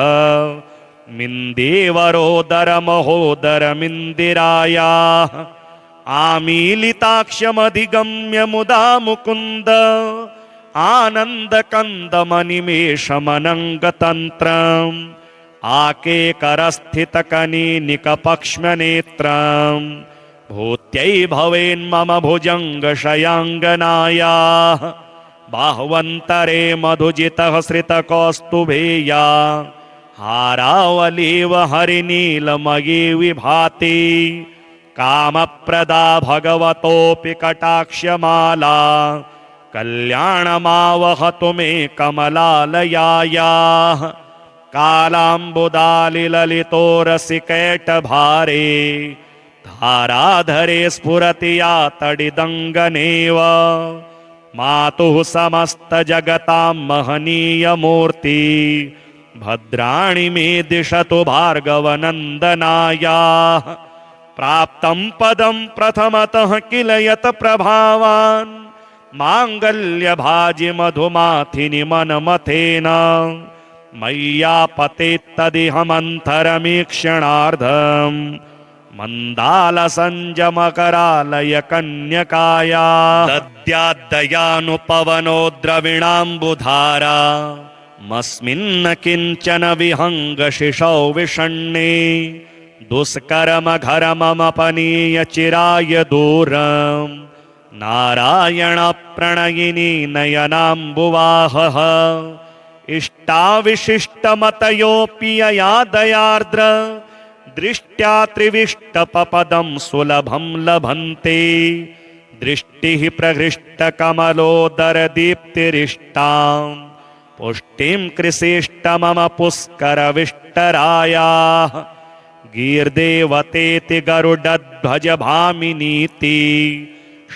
मिन्देवरोदरमहोदरमिन्दिरायाः आमीलिताक्षमधिगम्य मुदा मुकुन्द आनन्दकन्दमनिमेषमनङ्गतन्त्रम् आकेकरस्थितकनीनिकपक्ष्मनेत्रम् भूत्यै भवेन्मम भुजङ्गशयाङ्गनायाः बाह्वन्तरे मधुजितः श्रितकौस्तुभेया हारावलीव हरिनीलमयी विभाति कामप्रदा भगवतोऽपि कटाक्षमाला कल्याणमावहतु मे कमलालयायाः कालाम्बुदालिललितोरसिकैटभारे धाराधरे स्फुरति या तडिदङ्गनेव मातुः समस्तजगतां महनीयमूर्ति भद्राणि मे दिशतु भार्गवनन्दनायाः प्राप्तं पदं प्रथमतः किल यत् प्रभावान् माङ्गल्यभाजि मधुमाथिनि मनमथेन मय्यापतेत्तदिहमन्तरमीक्षणार्धम् मन्दालसञ्जमकरालय कन्यकाया दद्याद्दयानुपवनो द्रविणाम्बुधारा मस्मिन्न किञ्चन विहङ्गशिशौ विषण्णे दुष्कर्मघरमपनीय चिराय दूरम् नारायणप्रणयिनी नयनाम्बुवाहः इष्टाविशिष्टमतयोऽपि यया दयार्द्र दृष्ट्या त्रिविष्टपपदं सुलभं लभन्ते दृष्टिः प्रहृष्टकमलोदरदीप्तिरिष्टां पुष्टिं कृषिष्टमम पुष्करविष्टरायाः गीर्देवतेति गरुडध्वज भामिनीति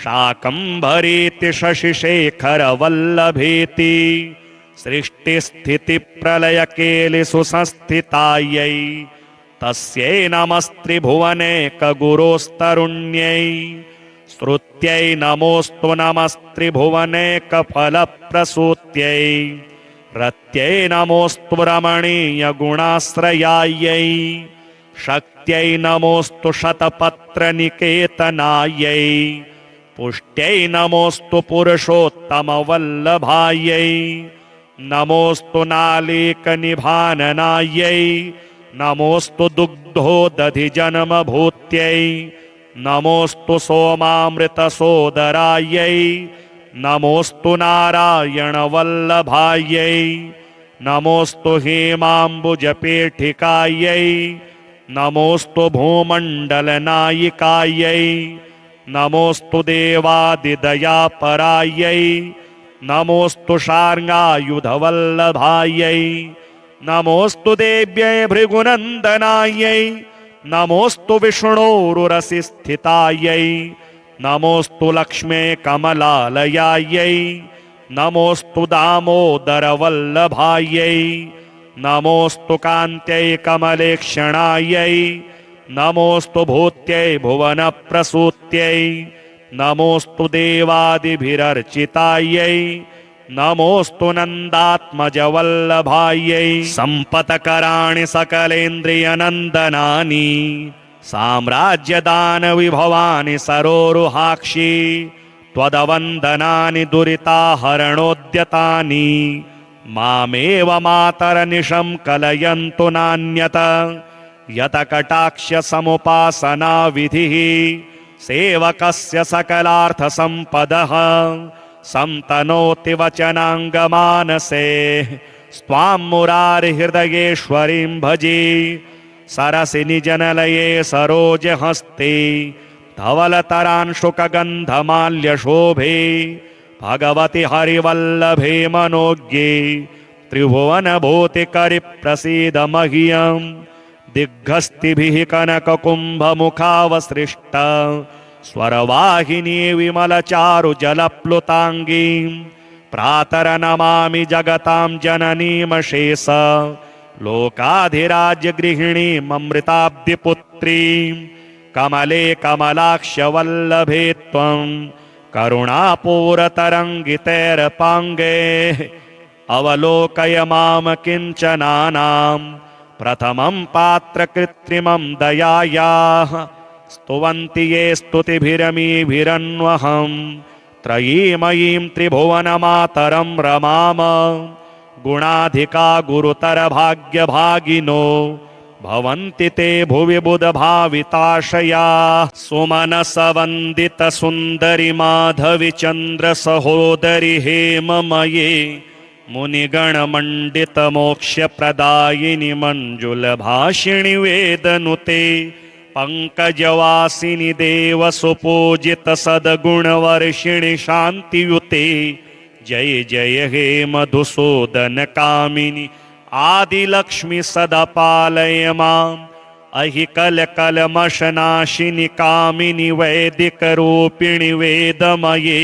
शाकम्भरीति शशिशेखरवल्लभेति सृष्टिस्थितिप्रलयकेलिसुसंस्थितायै तस्यै नमस्त्रिभुवनैकगुरोस्तरुण्यै श्रुत्यै नमोऽस्तु नमस्त्रिभुवनैकफलप्रसूत्यै रत्यै नमोऽस्तु रमणीयगुणाश्रयायै शक्त्यै नमोऽस्तु शतपत्रनिकेतनायै पुष्ट्यै नमोऽस्तु पुरुषोत्तमवल्लभायै नमोऽस्तु नालीकनिभाननायै नमोऽस्तु दुग्धोदधिजन्मभूत्यै नमोऽस्तु सोमामृतसोदरायै नमोऽस्तु नारायणवल्लभायै नमोऽस्तु हेमाम्बुजपेठिकायै नमोऽस्तु भूमण्डलनायिकायै नमोऽस्तु देवादिदयापरायै नमोऽस्तु शार्ङ्गायुधवल्लभायै नमोऽस्तु देव्यै भृगुनन्दनायै नमोऽस्तु विष्णोरुरसिस्थितायै नमोऽस्तु लक्ष्मे कमलालयायै नमोऽस्तु दामोदरवल्लभायै नमोऽस्तु कान्त्यै कमलेक्षणायै नमोऽस्तु भूत्यै भुवनप्रसूत्यै नमोऽस्तु देवादिभिरर्चितायै नमोऽस्तु नन्दात्मजवल्लभायै सम्पत्कराणि सकलेन्द्रियनन्दनानि साम्राज्यदानविभवानि सरोरुहाक्षि त्वदवन्दनानि दुरिताहरणोद्यतानि मामेव मातरनिशं कलयन्तु नान्यत यतकटाक्षसमुपासनाविधिः सेवकस्य सकलार्थसम्पदः संतनोति वचनाङ्गमानसे स्वां मुरारिहृदयेश्वरीं भजे सरसि निजनलये सरोजहस्ते धवलतरांशुकगन्धमाल्यशोभे भगवति हरिवल्लभे मनोज्ञे त्रिभुवनभूतिकरिप्रसीद मह्यं दिग्गस्तिभिः कनककुम्भमुखावसृष्ट स्वरवाहिनी विमलचारुजलप्लुताङ्गीं प्रातरनमामि जगतां जननीमशेष लोकाधिराज्यगृहिणीममृताब्धिपुत्रीं कमले कमलाक्षवल्लभे त्वं करुणापूरतरङ्गितैरपाङ्गे अवलोकय मां किञ्चनानां प्रथमं पात्रकृत्रिमं दयायाः स्तुवन्ति ये स्तुतिभिरमीभिरन्वहं त्रयीमयीं त्रिभुवनमातरं रमाम गुणाधिका गुरुतरभाग्यभागिनो भवन्ति ते भुवि बुधभाविताशया सुमनसवन्दित सुन्दरि माधवि चन्द्र सहोदरि हेममये मुनिगणमण्डित मोक्षप्रदायिनि मञ्जुलभाषिणि वेदनुते पंकजवासिनि देव सुपूजित सद्गुणवर्षिणि शान्तियुते जय जय हे मधुसूदन कामिनि आदिलक्ष्मी सदा पालय माम् अहि कलकलमशनाशिनि कामिनि वैदिकरूपिणि वेदमये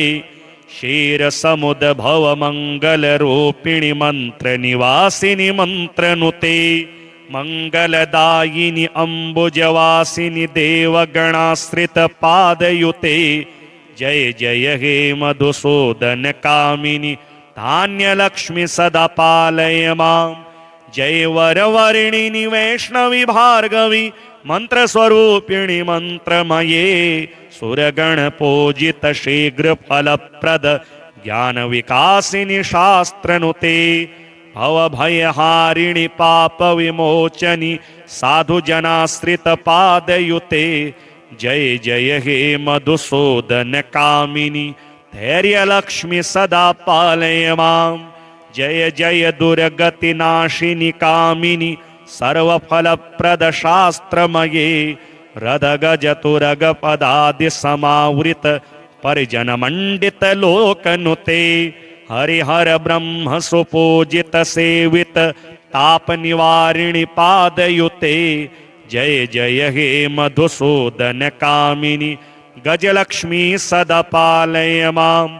क्षीरसमुद्भव मङ्गलरूपिणि मन्त्रनिवासिनि मन्त्रनुते मंगलदायिनि अम्बुजवासिनि देवगणाश्रित पादयुते जय जय हे मधुसूदन कामिनि धान्यलक्ष्मी सदा पालय माम् जय वरवर्णिनि वैष्णवी भार्गवी मंत्रस्वरूपिणि मंत्रमये सुरगण पूजित शीघ्र फलप्रद ज्ञान विकासिनि शास्त्रनुते भवभयहारिणि पाप विमोचनि साधुजनाश्रित पादयुते जय जय हे मधुसूदन कामिनि धैर्यलक्ष्मी सदा पालय माम् जय जय दुर्गतिनाशिनि कामिनि सर्वफलप्रद शास्त्रमये रदगजतुरग पदादि समावृत परिजनमण्डित लोकनुते हरिहर ब्रह्म सुपूजित सेवित ताप निवारिणि पादयुते जय जय हे मधुसूदन कामिनि गजलक्ष्मी सदा पालय माम्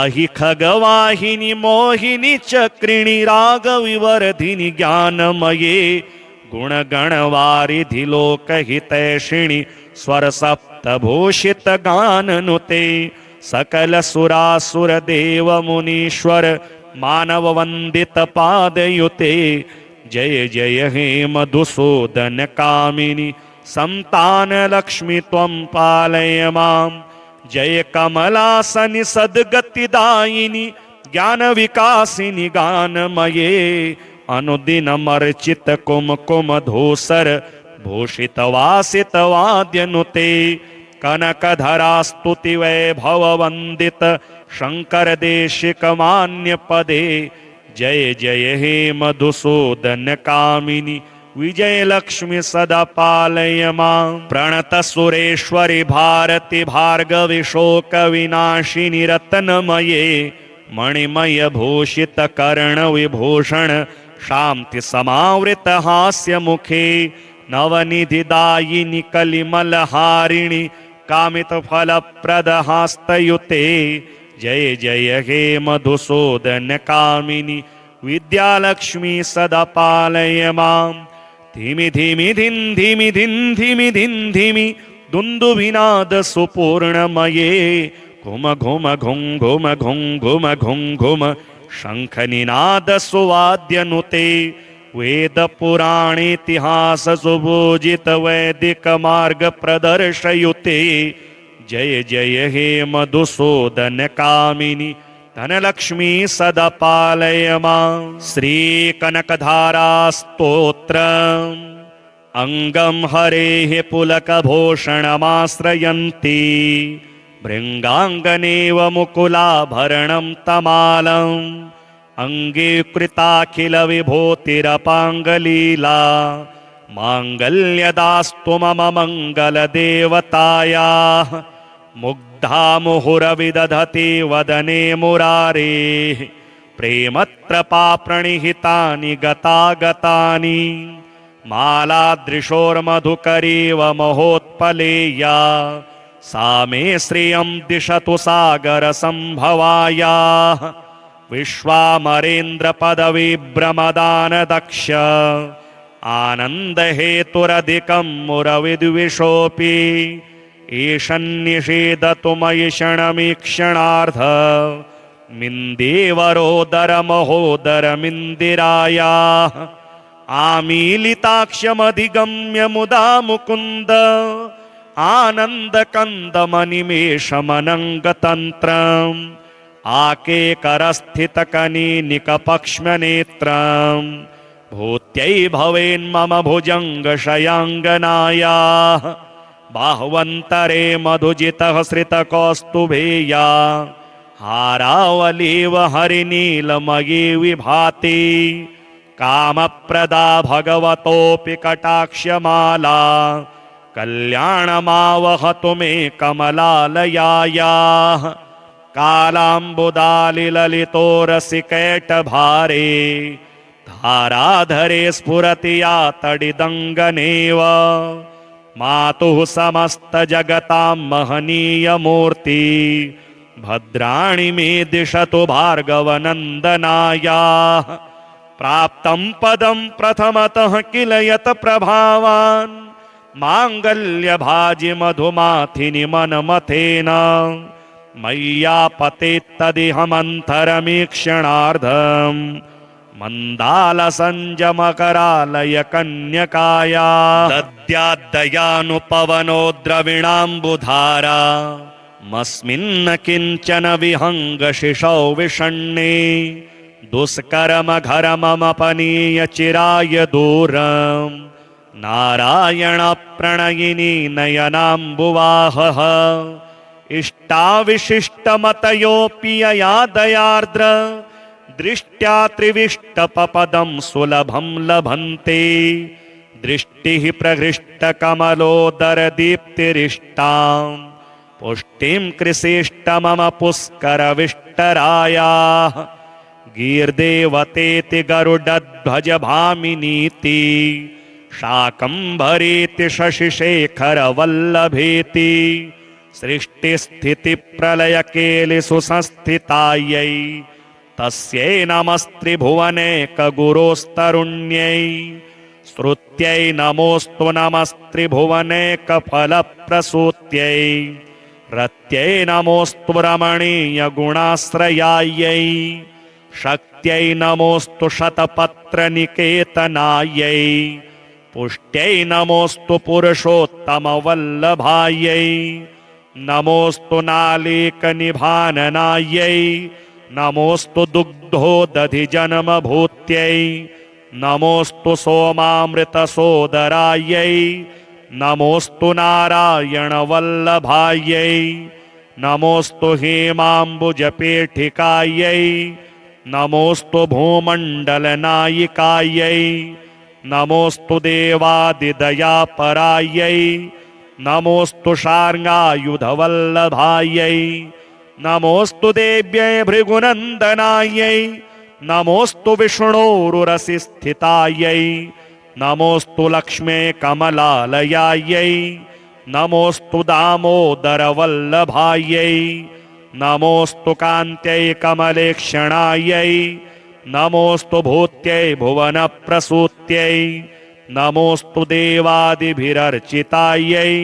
अहि खगवाहिनि मोहिनि चक्रिणि रागविवर्धिनि ज्ञानमये गुणगणवारिधि लोकहितैषिणि स्वरसप्तभूषित गाननुते सकल सुरासुर देव मुनीश्वर मानव वंदित पादयुते जय जय हे मधुसूदन कामिनि संतान लक्ष्मी त्वं पालय माम् जय कमलासनि सद्गतिदायिनि ज्ञान विकासिनि गानमये अनुदिनमर्चित कुमकुम धूसर भूषित वासित वाद्यनुते कनकधरा स्तुति वैभव वंदित शंकर देशिक मान्य पदे जय जय हे मधुसूदन कामिनि विजय लक्ष्मी सदा पालय माम् प्रणत सुरेश्वरि भारति भार्गवि शोक विनाशिनि रत्नमये मणिमय भूषित कर्ण विभूषण शांति समावृत हास्य मुखे नवनिधिदायिनि कलिमलहारिणि कामित फलप्रद हस्तयुते जय जय हे मधुसूदन कामिनि विद्यालक्ष्मी सदा पालय माम् धिमि धिमि धिन् धिमि धिन् धिमि धिन् धिमि दुन्दुभिनाद सुपूर्णमये घुम घुम घुं घुम घुं घुम घुं घुम शंखनिनाद सुवाद्यनुते वेद पुराणेतिहास सुभूजित वैदिक मार्ग प्रदर्शयुते जय जय हे मधुसूदन कामिनि धनलक्ष्मी सदा पालय माम् श्री कनकधारा स्तोत्रम् अंगम हरेः पुलकभूषणमाश्रयन्ति भृङ्गाङ्गनेव मुकुलाभरणं तमालम् अंगे कृताखिल विभूतिरपाङ्गलीला माङ्गल्यदास्तु मम मङ्गलदेवतायाः मुग्धा मुहुरविदधति वदने मुरारेः प्रेमत्रपा प्रणिहितानि गतागतानि मालादृशोर्मधुकरीव महोत्पलेया सा मे श्रियं दिशतु सागरसम्भवायाः विश्वामरेन्द्र पदविभ्रमदान दक्ष आनन्दहेतुरधिकं मुरविद्विषोऽपि ईशन्निषेधतु मयि क्षणमीक्षणार्ध मिन्देवरोदर महोदरमिन्दिरायाः आमीलिताक्षमधिगम्य मुदा मुकुन्द आनन्दकन्दमनिमेषमनङ्गतन्त्रम् आकेकरस्थितकनीनिकपक्ष्मनेत्रम् भूत्यै भवेन्मम भुजङ्गशयाङ्गनायाः बाह्वन्तरे मधुजितः श्रितकौस्तुभेया हारावलीव हरिनीलमयी विभाति कामप्रदा भगवतोऽपि कटाक्षमाला कल्याणमावहतु मे कमलालयायाः कालाम्बुदालिललितो रसिकैटभारे धाराधरे स्फुरति या तडिदङ्गनेव मातुः समस्तजगतां महनीयमूर्ति भद्राणि मे दिशतु भार्गवनन्दनायाः प्राप्तं पदं प्रथमतः किल यत् प्रभावान् माङ्गल्यभाजि मधुमाथिनि मनमथेन मय्यापतेत्तदिहमन्तरमीक्षणार्धम् मन्दालसञ्जमकरालय कन्यकाया दद्याद्दयानुपवनो द्रविणाम्बुधारा मस्मिन्न किञ्चन विहङ्गशिशौ विषण्णे दुष्कर्मघरमपनीय चिराय दूरम् नारायणप्रणयिनी नयनाम्बुवाहः इष्टाविशिष्टमतयोऽपि यया दयार्द्र दृष्ट्या त्रिविष्टपपदं सुलभं लभन्ते दृष्टिः प्रहृष्टकमलोदरदीप्तिरिष्टां पुष्टिं कृषिष्टमम पुष्करविष्टरायाः गीर्देवतेति गरुडध्वज भामिनीति शाकम्भरीति शशिशेखरवल्लभेति सृष्टिस्थितिप्रलयकेलिषु संस्थितायै तस्यै नमस्त्रिभुवनैकगुरोस्तरुण्यै श्रुत्यै नमोऽस्तु नमस्त्रिभुवनैकफलप्रसूत्यै रत्यै नमोऽस्तु रमणीयगुणाश्रयायै शक्त्यै नमोऽस्तु शतपत्रनिकेतनायै पुष्ट्यै नमोऽस्तु पुरुषोत्तमवल्लभायै नमोऽस्तु नालीकनिभाननायै नमोऽस्तु दुग्धोदधिजन्मभूत्यै नमोऽस्तु सोमामृतसोदरायै नमोऽस्तु नारायणवल्लभायै नमोऽस्तु हेमाम्बुजपेठिकायै नमोऽस्तु भूमण्डलनायिकायै नमोऽस्तु देवादिदयापरायै नमोऽस्तु शार्ङ्गायुधवल्लभायै नमोऽस्तु देव्यै भृगुनन्दनायै नमोऽस्तु विष्णोरुरसिस्थितायै नमोऽस्तु लक्ष्मे कमलालयायै नमोऽस्तु दामोदरवल्लभायै नमोऽस्तु कान्त्यै कमलेक्षणायै नमोऽस्तु भूत्यै भुवनप्रसूत्यै नमोऽस्तु देवादिभिरर्चितायै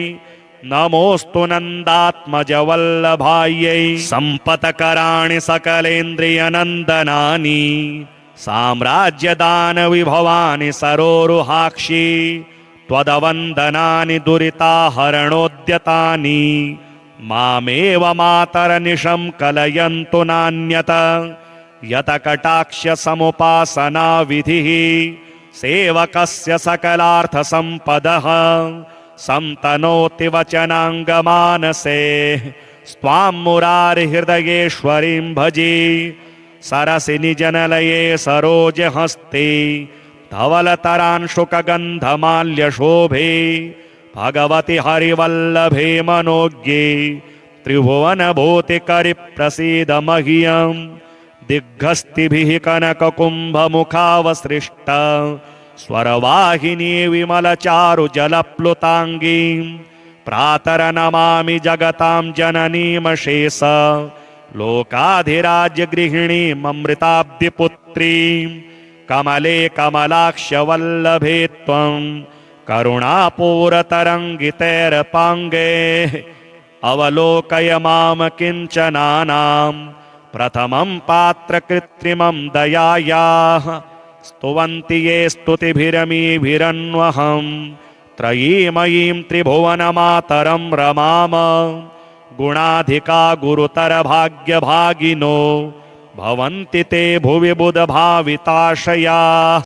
नमोऽस्तु नन्दात्मजवल्लभायै सम्पत्कराणि सकलेन्द्रियनन्दनानि साम्राज्यदानविभवानि सरोरुहाक्षि त्वदवन्दनानि दुरिताहरणोद्यतानि मामेव मातरनिशं कलयन्तु नान्यत यतकटाक्षसमुपासना विधिः सेवकस्य सकलार्थसम्पदः संतनोति वचनाङ्गमानसे स्वां मुरारिहृदयेश्वरीं भजे सरसि निजनलये सरोजहस्ते धवलतरांशुकगन्धमाल्यशोभे भगवति हरिवल्लभे मनोज्ञे त्रिभुवनभूतिकरिप्रसीद मह्यम् दिग्गस्तिभिः कनककुम्भमुखावसृष्ट स्वरवाहिनी विमलचारुजलप्लुताङ्गीं प्रातरनमामि जगतां जननीमशेष लोकाधिराज्यगृहिणीममृताब्धिपुत्रीं कमले कमलाक्षवल्लभे त्वं करुणापूरतरङ्गितैरपाङ्गे अवलोकय मां किञ्चनानां प्रथमं पात्रकृत्रिमं दयायाः स्तुवन्ति ये स्तुतिभिरमीभिरन्वहं त्रयीमयीं त्रिभुवनमातरं रमाम गुणाधिका गुरुतरभाग्यभागिनो भवन्ति ते भुवि बुधभाविताशयाः।